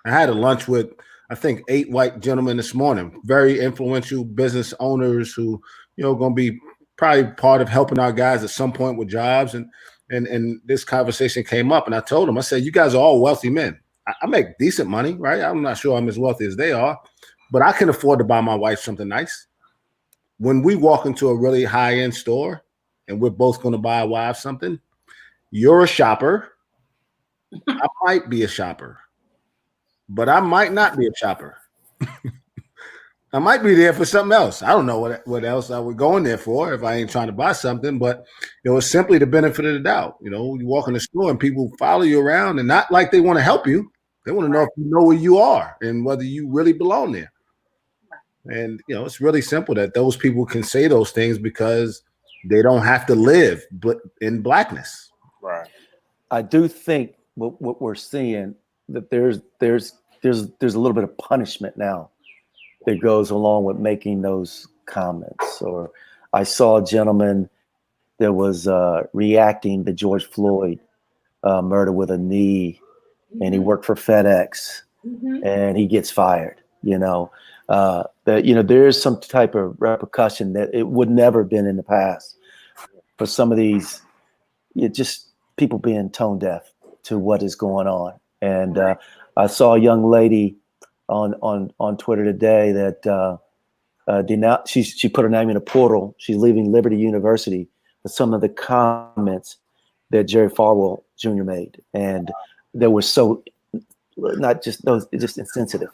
I had a lunch with, I think, 8 white gentlemen this morning, very influential business owners who, going to be probably part of helping our guys at some point with jobs. And this conversation came up and I told them, I said, you guys are all wealthy men. I make decent money, right? I'm not sure I'm as wealthy as they are, but I can afford to buy my wife something nice. When we walk into a really high-end store and we're both going to buy our wives something, you're a shopper. I might be a shopper, but I might not be a shopper. I might be there for something else. I don't know what else I would go in there for if I ain't trying to buy something, but it's simply the benefit of the doubt. You walk in the store and people follow you around and not like they want to help you. They want to know if you know where you are and whether you really belong there. And, it's really simple that those people can say those things because they don't have to live but in blackness. Right. I do think what we're seeing that there's a little bit of punishment now that goes along with making those comments. Or I saw a gentleman that was reacting to George Floyd murder with a knee, and he worked for FedEx, and he gets fired. There is some type of repercussion that it would never have been in the past for some of these, just people being tone deaf to what is going on. And I saw a young lady on Twitter today that she put her name in a portal. She's leaving Liberty University for some of the comments that Jerry Falwell Jr. made, and they were so not just those, just insensitive.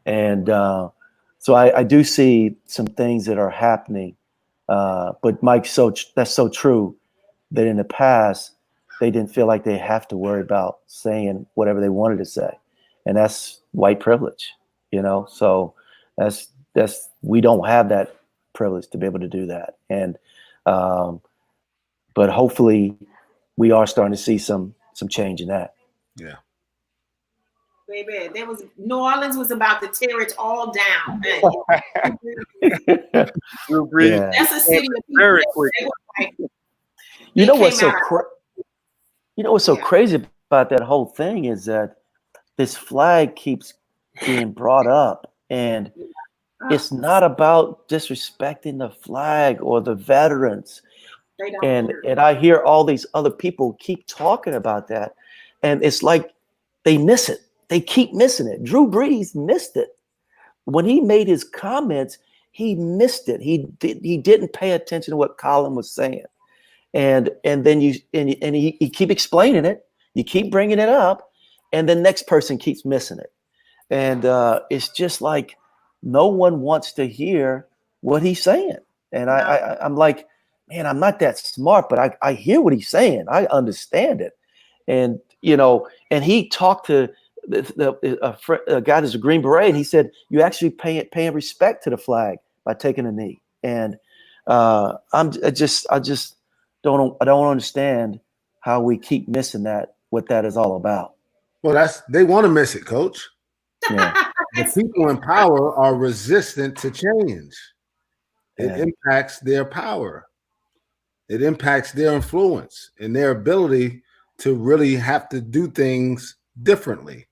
And so I do see some things that are happening. But Mike, that's so true that in the past they didn't feel like they have to worry about saying whatever they wanted to say, and that's white privilege, So that's we don't have that privilege to be able to do that. And but hopefully we are starting to see some change in that. Yeah. Baby, New Orleans was about to tear it all down. Drew Brees. Yeah. That's a city of people. Very quick. What's so crazy about that whole thing is that this flag keeps being brought up, and It's not about disrespecting the flag or the veterans. They don't And care. and I hear all these other people keep talking about that, and it's like they miss it. They keep missing it. Drew Brees missed it when he made his comments. He missed it. He didn't pay attention to what Colin was saying, and then he keep explaining it. You keep bringing it up, and the next person keeps missing it, and it's just like no one wants to hear what he's saying. And No. I'm like, man, I'm not that smart, but I hear what he's saying. I understand it. And, and he talked to a guy that's a Green Beret, and he said, you actually paying respect to the flag by taking a knee. And I just don't understand how we keep missing what that is all about. Well, they want to miss it, Coach. Yeah. The people in power are resistant to change. It impacts their power. It impacts their influence and their ability to really have to do things differently.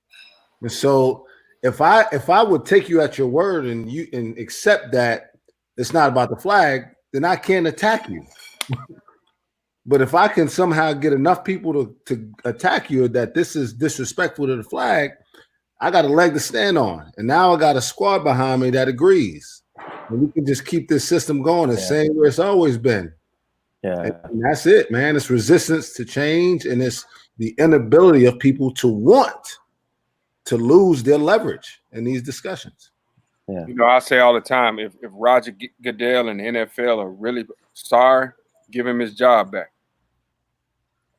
And so if I would take you at your word and accept that it's not about the flag, then I can't attack you. But if I can somehow get enough people to attack you that this is disrespectful to the flag, I got a leg to stand on. And now I got a squad behind me that agrees. And we can just keep this system going the same way it's always been. Yeah. And that's it, man. It's resistance to change, and it's the inability of people to want to lose their leverage in these discussions. Yeah. I say all the time, if Roger Goodell and the NFL are really sorry, give him his job back.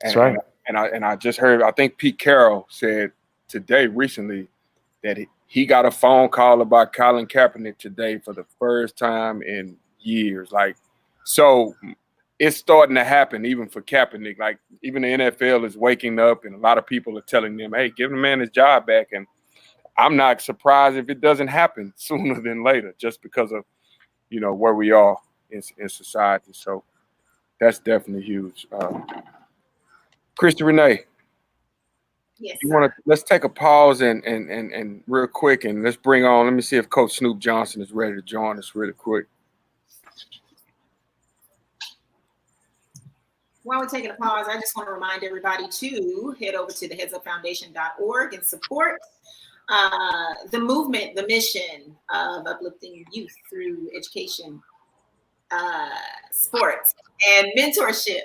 That's right. And I just heard, I think Pete Carroll said today recently that he got a phone call about Colin Kaepernick today for the first time in years. So it's starting to happen even for Kaepernick. Like, even the NFL is waking up, and a lot of people are telling them, hey, give the man his job back. And I'm not surprised if it doesn't happen sooner than later, just because of, where we are in society. So that's definitely huge. Christy Renee, Yes, let's take a pause and real quick, and let's bring on, let me see if Coach Snoop Johnson is ready to join us really quick. While we're taking a pause, I just want to remind everybody to head over to theheadsupfoundation.org and support the movement, the mission of uplifting youth through education, sports, and mentorship.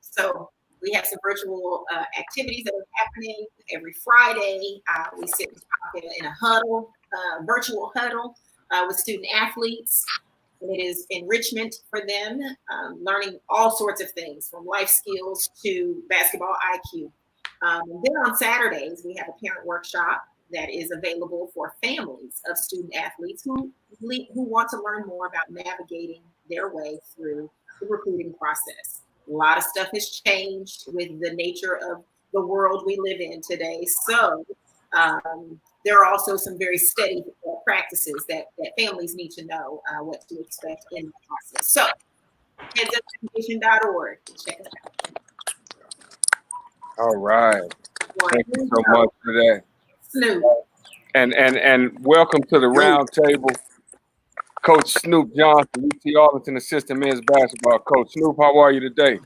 So we have some virtual activities that are happening every Friday. We sit and talk in a huddle, virtual huddle with student athletes. And it is enrichment for them, learning all sorts of things from life skills to basketball IQ. And then on Saturdays, we have a parent workshop that is available for families of student athletes who want to learn more about navigating their way through the recruiting process. A lot of stuff has changed with the nature of the world we live in today. So there are also some very steady practices that families need to know what to expect in the process. So headsupfoundation.org. Check it out. All right. Thank you so much for that. Snoop. And welcome to the roundtable, Coach Snoop Johnson, UT Arlington assistant men's basketball coach. Snoop, how are you today?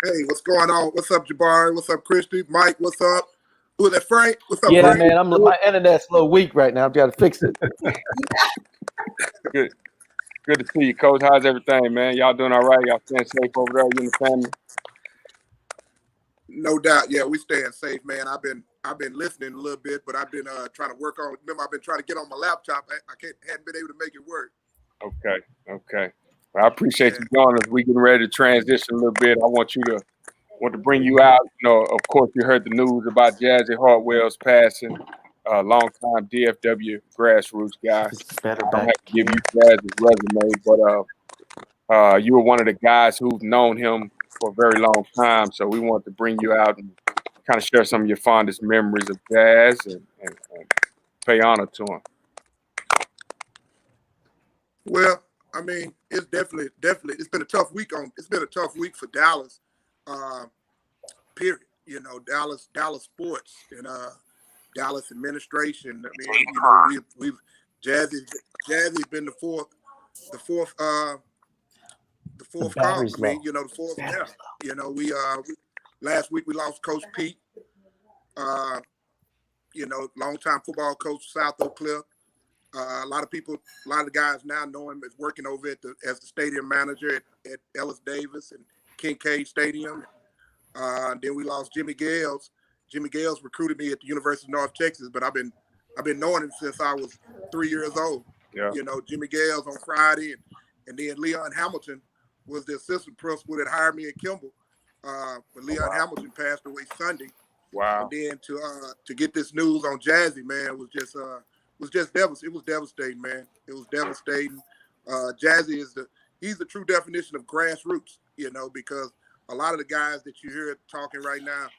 Hey, what's going on? What's up, Jabari? What's up, Christy? Mike, what's up? Who is that, Frank? What's up, Yeah, Frank? man, my internet's a little weak right now. I've got to fix it. Good to see you, Coach. How's everything, man? Y'all doing all right? Y'all staying safe over there? You and the family? No doubt. Yeah, we staying safe, man. I've been listening a little bit, but I've been trying to work on. Remember, I've been trying to get on my laptop. Hadn't been able to make it work. Okay. Well, I appreciate you joining us. We getting ready to transition a little bit. I want to bring you out. Of course, you heard the news about Jazzy Hartwell's passing. Longtime DFW grassroots guy. I don't have to give you Jazzy's resume, but you were one of the guys who've known him for a very long time. So we want to bring you out and kind of share some of your fondest memories of Jazz and pay honor to him. Well, I mean, it's definitely. It's been a tough week for Dallas. Period. Dallas sports and Dallas administration. I mean, we've Jazzy's been the fourth The call battery's for me. low. You know, the fourth Battery's step. You know, we last week we lost Coach Pete. You know, longtime football coach, South Oak Cliff. A lot of the guys now know him as working over as the stadium manager at Ellis Davis and Kincaid Stadium. Then we lost Jimmy Gales. Jimmy Gales recruited me at the University of North Texas, but I've been knowing him since I was 3 years old. Yeah. You know, Jimmy Gales on Friday, and then Leon Hamilton was the assistant principal that hired me at Kimball. But Leon Hamilton passed away Sunday. Wow. And then to get this news on Jazzy, man, was just devastating. It was devastating, man. It was devastating. Jazzy he's the true definition of grassroots, you know, because a lot of the guys that you hear talking right now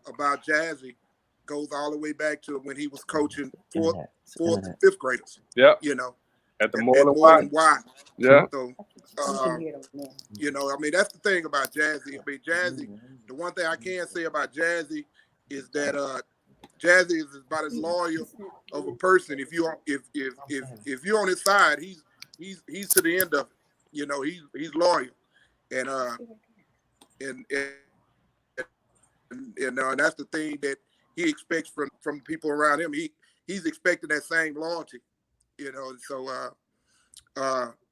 about Jazzy goes all the way back to when he was coaching fourth and fifth graders. Yeah. You know, At the at Moreland Y. Y. Yeah. So, you know, I mean, that's the thing about Jazzy. I mean, Jazzy, the one thing I can say about Jazzy is that Jazzy is about as loyal of a person. If you're on his side, he's to the end of it. You know, he's loyal, and that's the thing that he expects from people around him. He's expecting that same loyalty. You know, so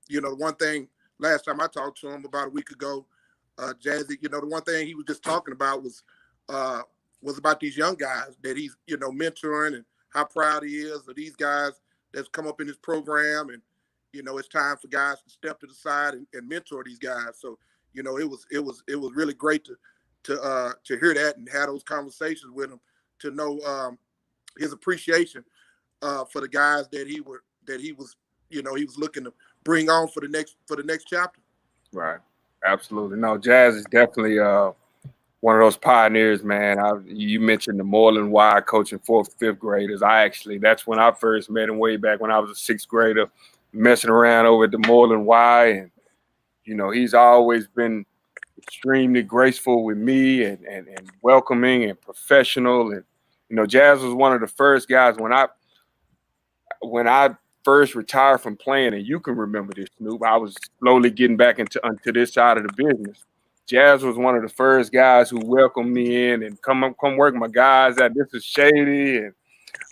you know, the one thing last time I talked to him about a week ago, Jazzy, you know, the one thing he was just talking about was about these young guys that he's, you know, mentoring, and how proud he is of these guys that's come up in his program. And, you know, it's time for guys to step to the side and mentor these guys. So, you know, it was really great to hear that and have those conversations with him, to know his appreciation for the guys that he was looking to bring on for the next chapter. Right. Absolutely. No, Jazz is definitely one of those pioneers, man. You mentioned the Moreland Y coaching fourth, fifth graders. That's when I first met him, way back when I was a sixth grader, messing around over at the Moreland Y. And, you know, he's always been extremely graceful with me and welcoming and professional. And, you know, Jazz was one of the first guys when I first retired from playing, and you can remember this, Snoop, I was slowly getting back into this side of the business. Jazz was one of the first guys who welcomed me in and come work with my guys at This Is Shady and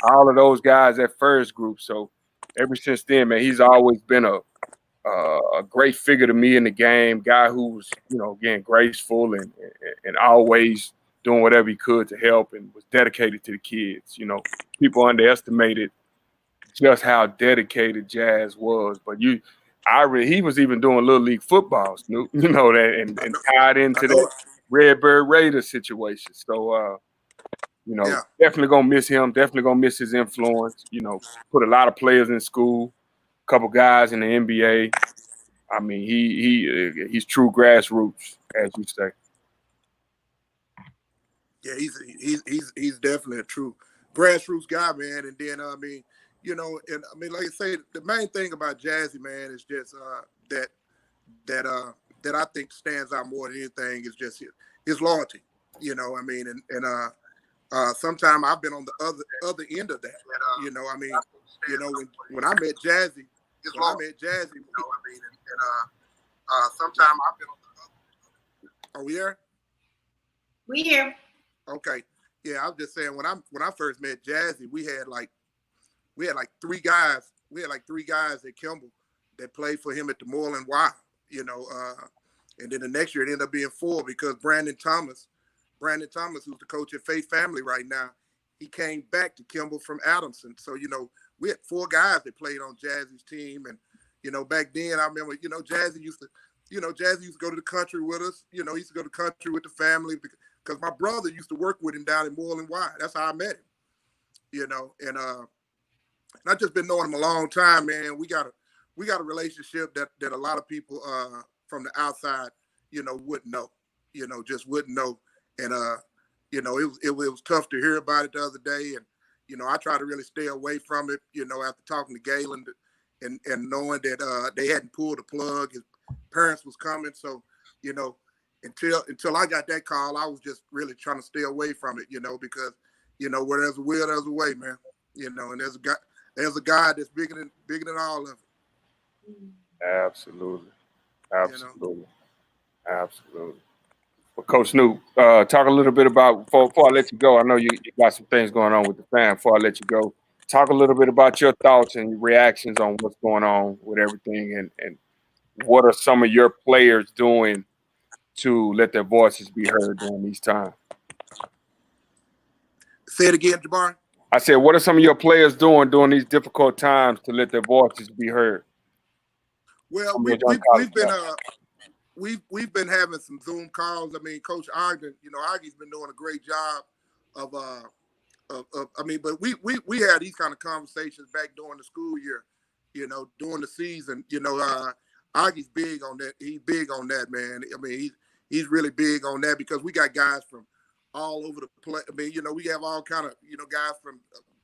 all of those guys at first group. So ever since then, man, he's always been a great figure to me in the game, guy who was, you know, again, graceful and always doing whatever he could to help, and was dedicated to the kids. You know, people underestimated just how dedicated Jazz was, but he was even doing little league football, Snoop, you know, that and tied into that Redbird Raiders situation. So, you know, definitely gonna miss him. Definitely gonna miss his influence. You know, put a lot of players in school, a couple guys in the NBA. I mean, he's true grassroots, as you say. Yeah, he's definitely a true grassroots guy, man. And then I mean, you know, and I mean, like I say, the main thing about Jazzy, man, is just that I think stands out more than anything is just his loyalty. You know, I mean, and sometimes I've been on the other end of that. You know, I mean, you know, when I met Jazzy, you know, I mean, and sometimes I've been on the other. Are we here? We here. Okay. Yeah, I was just saying when I first met Jazzy, we had like 3 guys. We had like 3 guys at Kimball that played for him at the Moreland Y. You know, and then the next year it ended up being 4 because Brandon Thomas, who's the coach at Faith Family right now, he came back to Kimball from Adamson. So, you know, we had 4 guys that played on Jazzy's team. And, you know, back then I remember, you know, Jazzy used to go to the country with us. You know, he used to go to the country with the family because my brother used to work with him down in Moreland Y. That's how I met him. You know, and I've just been knowing him a long time, man. We got a relationship that a lot of people from the outside, you know, wouldn't know. You know, just wouldn't know. And you know, it was tough to hear about it the other day. And, you know, I try to really stay away from it, you know, after talking to Galen and knowing that they hadn't pulled the plug. His parents was coming. So, you know, until I got that call, I was just really trying to stay away from it, you know, because, you know, where there's a will, there's a way, man. You know, and there's there's a God that's bigger than all of it. Absolutely. You know? Absolutely. Well, Coach Snoop, talk a little bit about, before I let you go, I know you got some things going on with the fan. Before I let you go, talk a little bit about your thoughts and reactions on what's going on with everything, and what are some of your players doing to let their voices be heard during these times? Say it again, Jabbar. I said, what are some of your players doing during these difficult times to let their voices be heard? Well, we've been having some Zoom calls. I mean, Coach Ogden, Oggy's been doing a great job of but we had these kind of conversations back during the school year, during the season. Oggy's big on that. He's big on that, man. I mean, he's really big on that because we got guys from all over the place. I mean, we have all kind of, guys from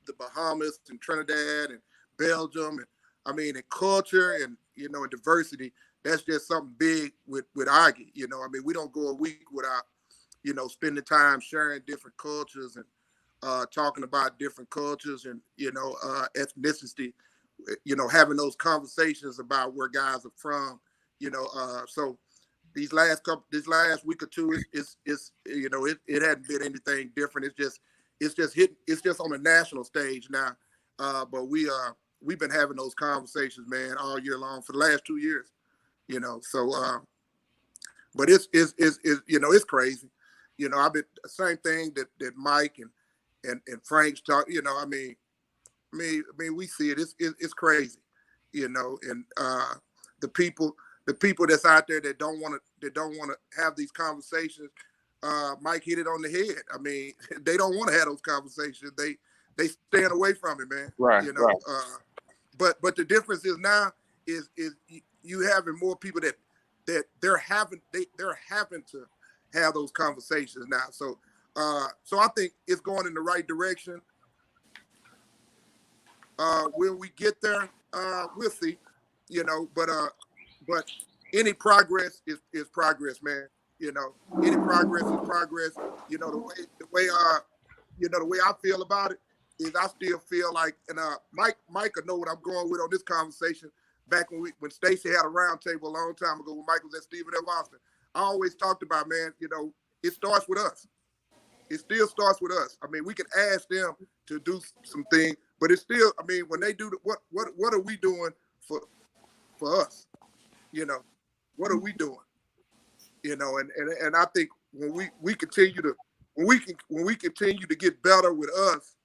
the Bahamas and Trinidad and Belgium, and I mean, and culture and, and diversity. That's just something big with Oggy. I mean, we don't go a week without, spending time sharing different cultures and talking about different cultures and, ethnicity, having those conversations about where guys are from, so this last week or two, it hadn't been anything different. It's just on the national stage now. But we've been having those conversations, man, all year long for the last 2 years, so, but it's crazy. I've been the same thing that Mike and Frank's talk, I mean, we see it. It's crazy, and the people that's out there that don't want to have these conversations. Mike hit it on the head. I mean, they don't want to have those conversations. They stand away from it, man. Right. Right. But the difference is now is you having more people that they're having to have those conversations now. So I think it's going in the right direction. Will we get there? We'll see. But any progress is progress, man. Any progress is progress. The way I feel about it is I still feel like, and Mike will know what I'm going with on this conversation. Back when Stacey had a roundtable a long time ago when Mike was at Stephen F. Austin, I always talked about, man, it starts with us. It still starts with us. I mean, we can ask them to do some things, but it's still, I mean, when they do what are we doing for us? What are we doing? And I think when we continue to get better with us,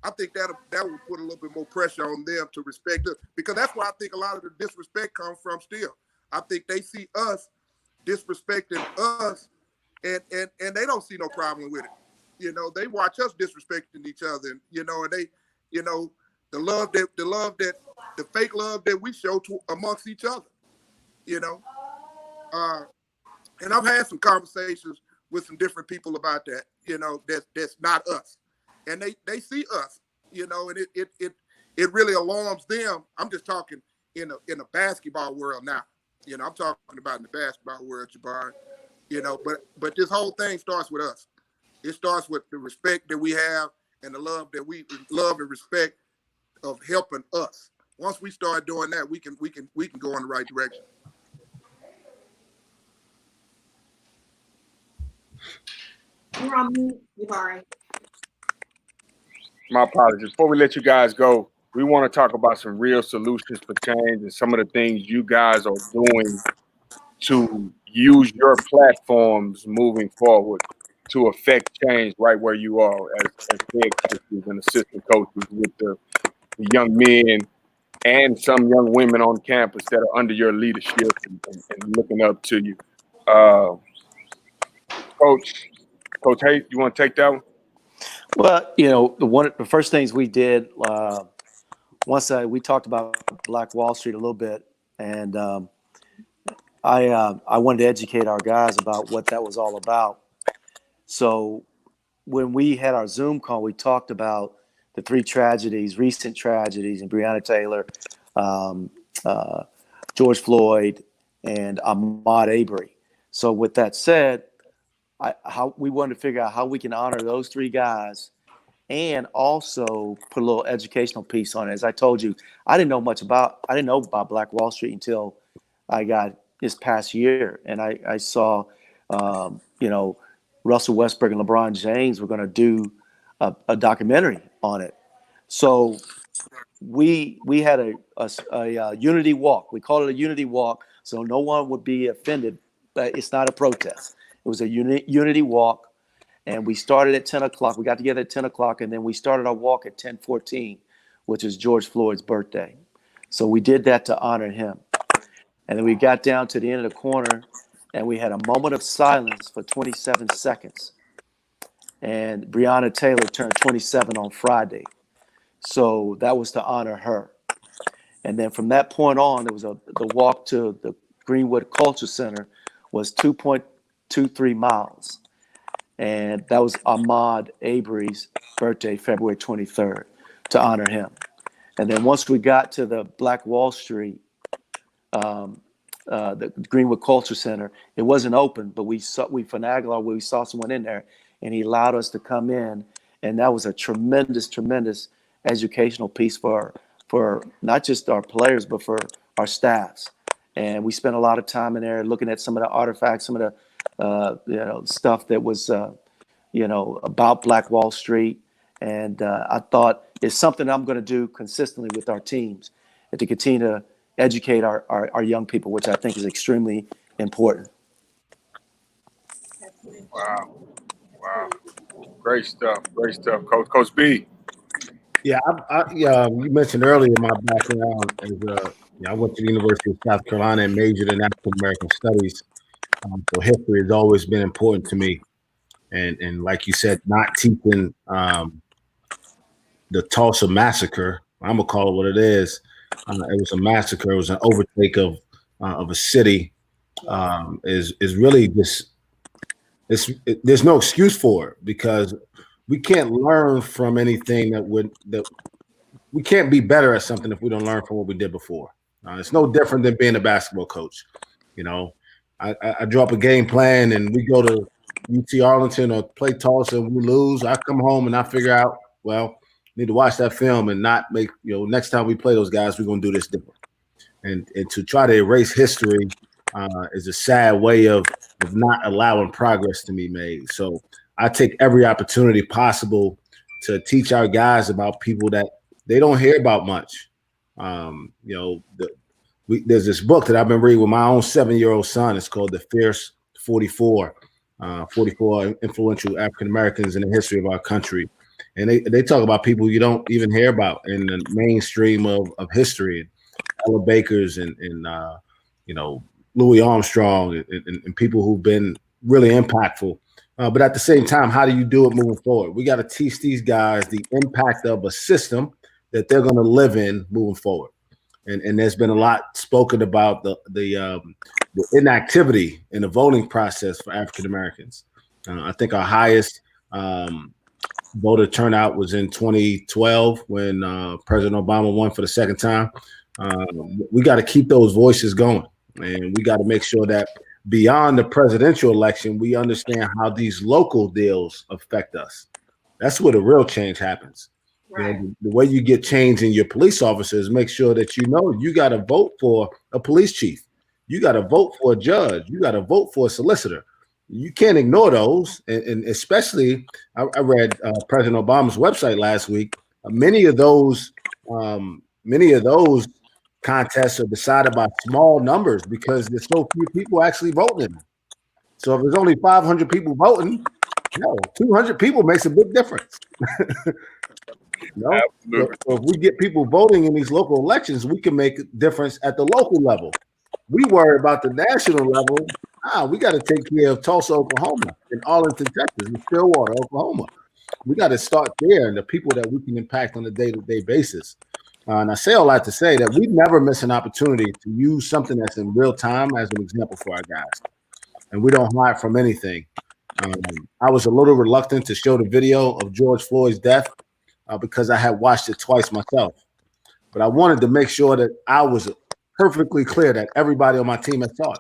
I think that will put a little bit more pressure on them to respect us, because that's where I think a lot of the disrespect comes from still. I think they see us disrespecting us and they don't see no problem with it. They watch us disrespecting each other, and they, the fake love that we show amongst each other, and I've had some conversations with some different people about that, that's not us. And they see us, and it really alarms them. I'm just talking in a basketball world now. I'm talking about in the basketball world, Jabari. But this whole thing starts with us. It starts with the respect that we have and the love and respect of helping us. Once we start doing that, we can go in the right direction. You're on mute, Jabari. My apologies. Before we let you guys go, we want to talk about some real solutions for change and some of the things you guys are doing to use your platforms moving forward to affect change right where you are as head coaches and assistant coaches with the young men and some young women on campus that are under your leadership and looking up to you. Coach Haith, you want to take that one? Well, the first things we did once we talked about Black Wall Street a little bit, and I wanted to educate our guys about what that was all about. So when we had our Zoom call, we talked about the three recent tragedies, and Breonna Taylor, George Floyd, and Ahmaud Arbery. So with that said, we wanted to figure out how we can honor those three guys and also put a little educational piece on it. As I told you, I didn't know about Black Wall Street until I got this past year, and I saw, Russell Westbrook and LeBron James were going to do a documentary on it. So we had a unity walk. We called it a unity walk, so no one would be offended. But it's not a protest. It was a unity walk, and we started at 10 o'clock. We got together at 10 o'clock, and then we started our walk at 10:14, which is George Floyd's birthday. So we did that to honor him. And then we got down to the end of the corner, and we had a moment of silence for 27 seconds. And Breonna Taylor turned 27 on Friday. So that was to honor her. And then from that point on, there was the walk to the Greenwood Culture Center was 2.23 miles. And that was Ahmaud Arbery's birthday, February 23rd, to honor him. And then once we got to the Black Wall Street, the Greenwood Culture Center, it wasn't open, but we finagled our way. We saw someone in there, and he allowed us to come in. And that was a tremendous, tremendous educational piece for not just our players, but for our staffs. And we spent a lot of time in there looking at some of the artifacts, some of the stuff that was about Black Wall Street. And I thought it's something I'm going to do consistently with our teams, and to continue to educate our young people, which I think is extremely important. Wow. Great stuff, Coach B. Yeah, you mentioned earlier my background as I went to the University of South Carolina and majored in African American Studies. So history has always been important to me, and like you said, not teaching the Tulsa massacre. I'm gonna call it what it is. It was a massacre. It was an overtake of a city. Is really just there's no excuse for it, because we can't learn from anything that we can't be better at something if we don't learn from what we did before. It's no different than being a basketball coach. I draw up a game plan and we go to UT Arlington or play Tulsa and we lose. I come home and I figure out, well, need to watch that film and not make, next time we play those guys, we're going to do this different. And to try to erase history is a sad way of not allowing progress to be made. So I take every opportunity possible to teach our guys about people that they don't hear about much. There's this book that I've been reading with my own 7-year-old son. It's called The Fierce 44, 44 Influential African Americans in the History of Our Country. And they talk about people you don't even hear about in the mainstream of history. Ella Bakers and Louis Armstrong and people who've been really impactful. But at the same time, how do you do it moving forward? We got to teach these guys the impact of a system that they're going to live in moving forward. And there's been a lot spoken about the inactivity in the voting process for African Americans. I think our highest voter turnout was in 2012 when President Obama won for the second time. We got to keep those voices going, and we got to make sure that beyond the presidential election, we understand how these local deals affect us. That's where the real change happens. Right. The way you get change in your police officers, make sure that you got to vote for a police chief. You got to vote for a judge. You got to vote for a solicitor. You can't ignore those. And especially, I read President Obama's website last week. Many of those contests are decided by small numbers because there's so few people actually voting in them. So if there's only 500 people voting, 200 people makes a big difference. So if we get people voting in these local elections, we can make a difference at the local level. We worry about the national level. We got to take care of Tulsa, Oklahoma, and Arlington, Texas, and Stillwater, Oklahoma. We got to start there, and the people that we can impact on a day-to-day basis. And I say all that to say that we never miss an opportunity to use something that's in real time as an example for our guys. And we don't hide from anything. I was a little reluctant to show the video of George Floyd's death because I had watched it twice myself. But I wanted to make sure that I was perfectly clear that everybody on my team had saw it.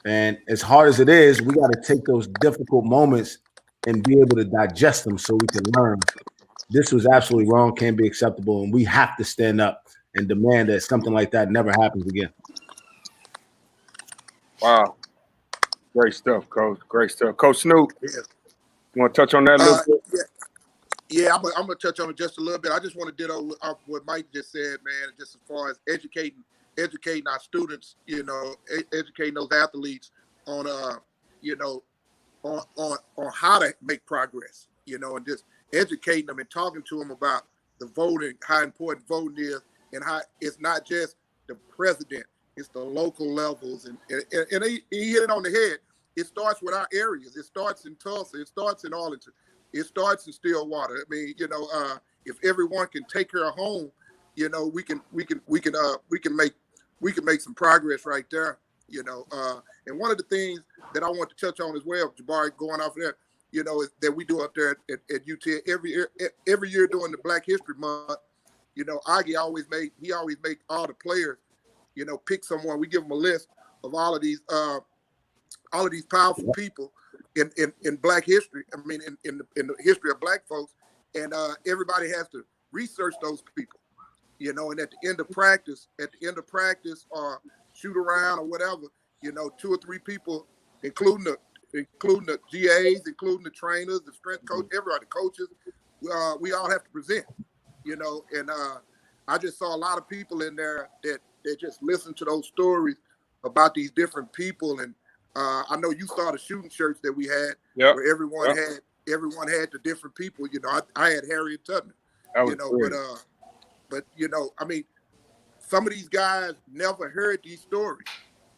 And as hard as it is, we got to take those difficult moments and be able to digest them so we can learn this was absolutely wrong, can't be acceptable, and we have to stand up and demand that something like that never happens again. Wow. Great stuff, Coach. Great stuff. Coach Snoop, Yeah. you want to touch on that a little bit? Yeah, I'm gonna touch on it just a little bit. I just want to ditto what Mike just said, man. Just as far as educating our students, educating those athletes on, on how to make progress, and just educating them and talking to them about the voting, how important voting is, and how it's not just the president, it's the local levels, and he hit it on the head. It starts with our areas. It starts in Tulsa. It starts in Arlington. It starts in Stillwater. I mean, if everyone can take care of home, we can make some progress right there. And one of the things that I want to touch on as well, Jabari, going off there, is that we do up there at UT every year during the Black History Month. Augie always make all the players, pick someone. We give them a list of all of these powerful people in Black history. I mean, in the history of Black folks, and everybody has to research those people, and at the end of practice or shoot around or whatever, 2 or 3 people, including the GAs, including the trainers, the strength coach, everybody, coaches, we all have to present, and I just saw a lot of people in there that just listened to those stories about these different people. And I know you saw the shooting shirts that we had, where everyone had the different people. I had Harriet Tubman, but I mean, some of these guys never heard these stories,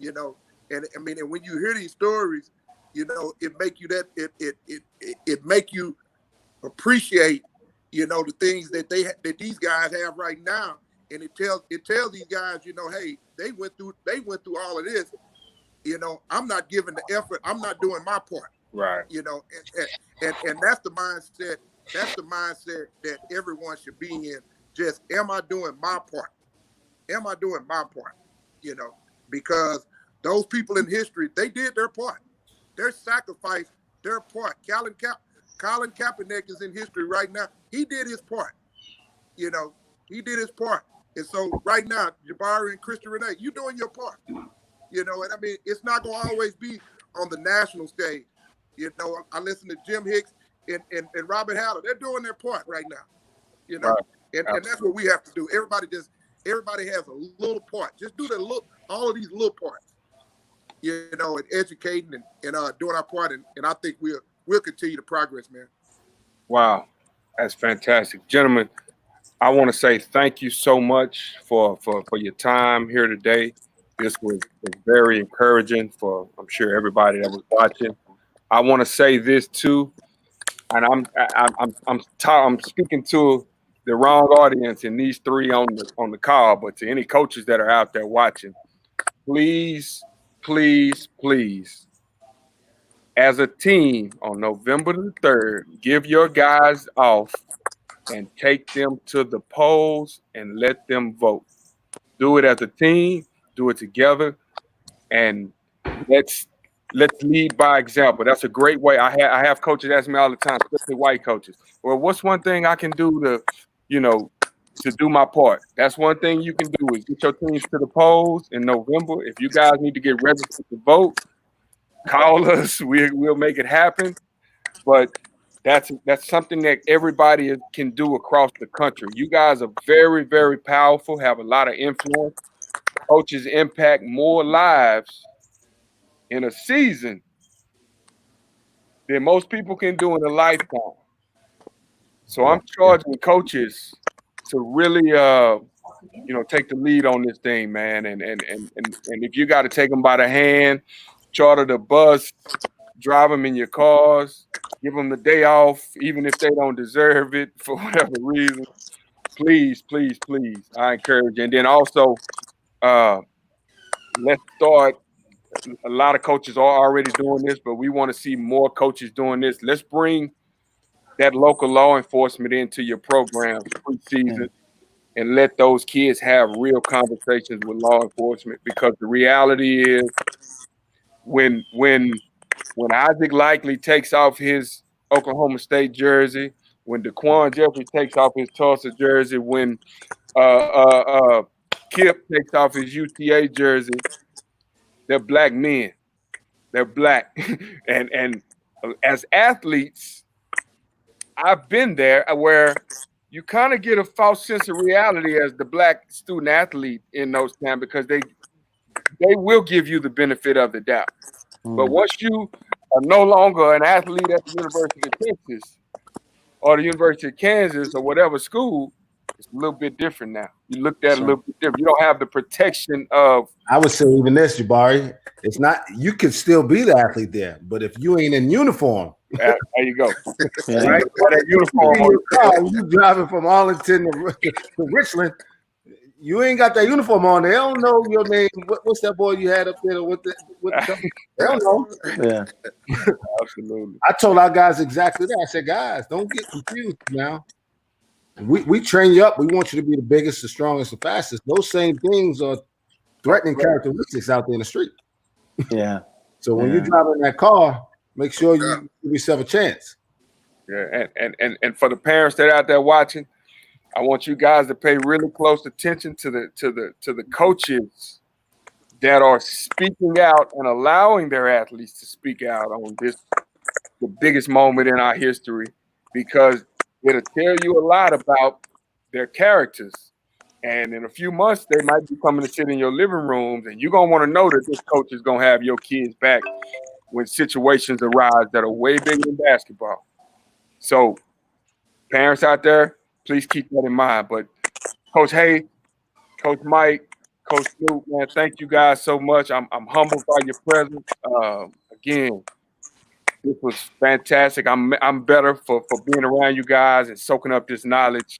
and I mean, and when you hear these stories, it make you it make you appreciate, the things that these guys have right now, and it tells these guys, hey, they went through all of this. I'm not giving the effort. I'm not doing my part. Right. And that's the mindset. That's the mindset that everyone should be in. Just, am I doing my part? Am I doing my part? Because those people in history, they did their part. They sacrificed their part. Colin Kaepernick is in history right now. He did his part. He did his part. And so right now, Jabari and Christian Renee, you doing your part. And I mean, it's not going to always be on the national stage. I listen to Jim Hicks and Robert Haller. They're doing their part right now. Right. And that's what we have to do. Everybody has a little part. Just do all of these little parts. And educating and doing our part. And I think we'll continue to progress, man. Wow, that's fantastic, gentlemen. I want to say thank you so much for your time here today. This was very encouraging for, I'm sure, everybody that was watching. I want to say this too, and I'm speaking to the wrong audience in these 3 on the call, but to any coaches that are out there watching, please, as a team on November the 3rd, give your guys off and take them to the polls and let them vote. Do it as a team. Do it together, and let's lead by example. That's a great way. I have coaches ask me all the time, especially white coaches. Well, what's one thing I can do to do my part? That's one thing you can do is get your teams to the polls in November. If you guys need to get registered to vote, call us. We'll make it happen. But that's something that everybody can do across the country. You guys are very, very powerful, have a lot of influence. Coaches impact more lives in a season than most people can do in a lifetime. So I'm charging coaches to really, take the lead on this thing, man. And if you got to take them by the hand, charter the bus, drive them in your cars, give them the day off, even if they don't deserve it for whatever reason. Please, I encourage you. And then also, let's start. A lot of coaches are already doing this, but we want to see more coaches doing this. Let's bring that local law enforcement into your programs preseason and let those kids have real conversations with law enforcement, because the reality is when Isaac Likely takes off his Oklahoma State jersey, when DaQuan Jeffrey takes off his Tulsa jersey, when Kip takes off his UTA jersey, they're black men. They're black. and as athletes, I've been there where you kind of get a false sense of reality as the black student athlete in those times because they will give you the benefit of the doubt. But once you are no longer an athlete at the University of Texas or the University of Kansas or whatever school, it's a little bit different now. You looked at it a little bit different. You don't have the protection of. I would say even this, Jabari, it's not. You could still be the athlete there, but if you ain't in uniform, There you go. Yeah. Right? That uniform on your car, you driving from Arlington to Richland, you ain't got that uniform on. They don't know your name. What's that boy you had up there with the they don't know. Yeah. Absolutely. I told our guys exactly that. I said, guys, don't get confused now. We train you up. We want you to be the biggest, the strongest, the fastest. Those same things are threatening characteristics out there in the street. Yeah. So when you drive in that car, make sure you give yourself a chance. Yeah, and for the parents that are out there watching, I want you guys to pay really close attention to the coaches that are speaking out and allowing their athletes to speak out on this, the biggest moment in our history, because it'll tell you a lot about their characters. And in a few months, they might be coming to sit in your living rooms, and you're gonna want to know that this coach is gonna have your kids back when situations arise that are way bigger than basketball. So, parents out there, please keep that in mind. But Coach Haith, Coach Mike, Coach Luke, man, thank you guys so much. I'm humbled by your presence. Again, this was fantastic. I'm better for being around you guys and soaking up this knowledge.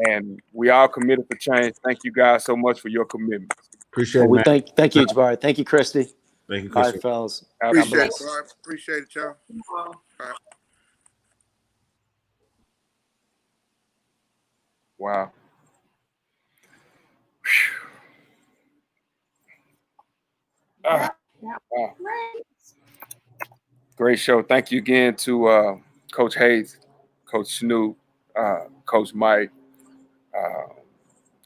And we all committed for change. Thank you guys so much for your commitment. Appreciate Well, it, man. thank you, Jabari. Thank you, Christy. Thank you, All Chris. right, fellas. Appreciate it, Barb. Appreciate it, y'all. Well, Wow. Great show. Thank you again to Coach Haith, Coach Snoop, Coach Mike,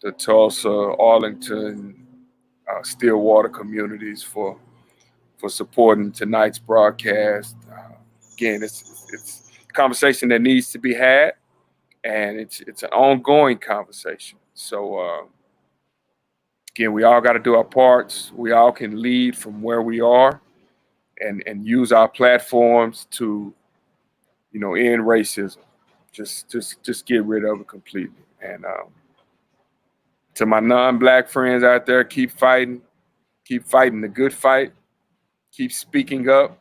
the Tulsa, Arlington, Stillwater communities for supporting tonight's broadcast. Again, it's a conversation that needs to be had, and it's an ongoing conversation. So again, we all got to do our parts. We all can lead from where we are, and use our platforms to, end racism. Just get rid of it completely. And to my non-black friends out there, keep fighting the good fight. Keep speaking up.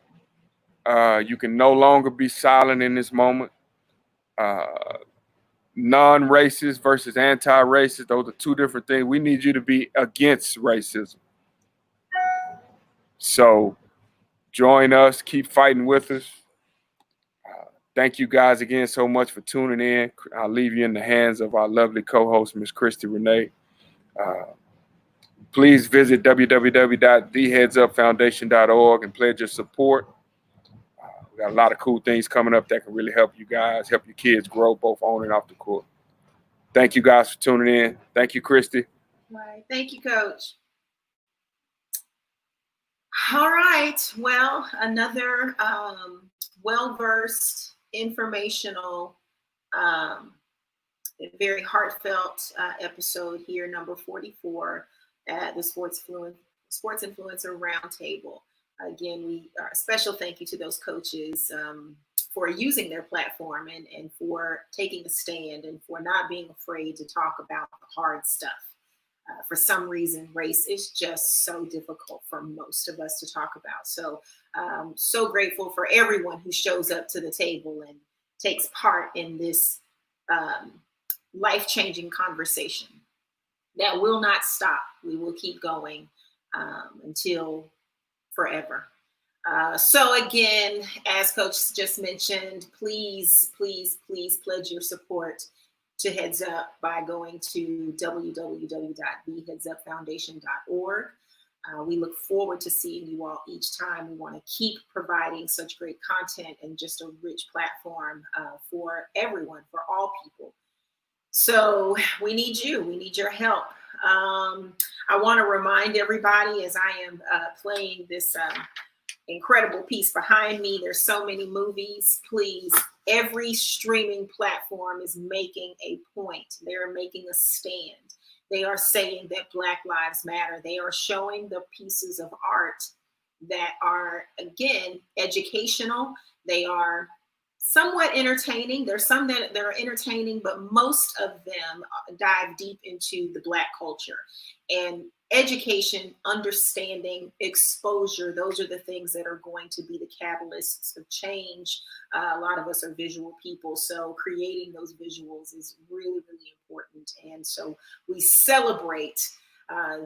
You can no longer be silent in this moment. Non-racist versus anti-racist, those are two different things. We need you to be against racism. So join us, keep fighting with us. Thank you guys again so much for tuning in. I'll leave you in the hands of our lovely co-host, Ms. Christy Renee. Please visit www.theheadsupfoundation.org and pledge your support. We got a lot of cool things coming up that can really help you guys, help your kids grow both on and off the court. Thank you guys for tuning in. Thank you, Christy. right. Thank you, Coach. All right. Well, another well-versed, informational, very heartfelt episode here, number 44 at the SportsInfluencer Roundtable. Again, a special thank you to those coaches for using their platform and for taking a stand and for not being afraid to talk about the hard stuff. For some reason, race is just so difficult for most of us to talk about. So, so grateful for everyone who shows up to the table and takes part in this life-changing conversation that will not stop. We will keep going until forever. So again, as Coach just mentioned, please pledge your support to Heads Up by going to www.theheadsupfoundation.org. We look forward to seeing you all each time. We want to keep providing such great content and just a rich platform for everyone, for all people. So we need you. We need your help. I want to remind everybody as I am playing this incredible piece behind me. There's so many movies. Please, every streaming platform is making a point. They're making a stand. They are saying that Black Lives Matter. They are showing the pieces of art that are, again, educational. They are somewhat entertaining. There's some that are entertaining, but most of them dive deep into the Black culture. And education, understanding, exposure, those are the things that are going to be the catalysts of change. A lot of us are visual people, so creating those visuals is really, really important. And so we celebrate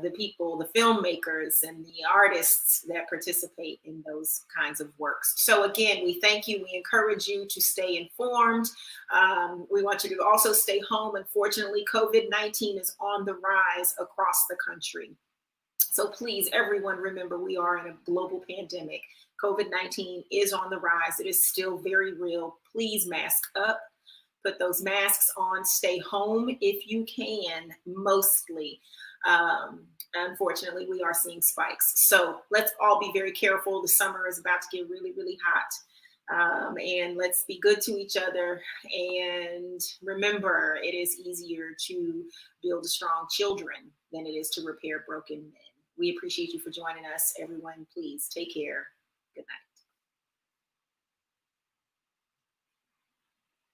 the people, the filmmakers and the artists that participate in those kinds of works. So again, we thank you. We encourage you to stay informed. We want you to also stay home. Unfortunately, COVID-19 is on the rise across the country. So please, everyone, remember we are in a global pandemic. COVID-19 is on the rise. It is still very real. Please mask up. Put those masks on. Stay home if you can, mostly. Unfortunately, we are seeing spikes. So let's all be very careful. The summer is about to get really, really hot. And let's be good to each other. And remember, it is easier to build strong children than it is to repair broken men. We appreciate you for joining us. Everyone, please take care.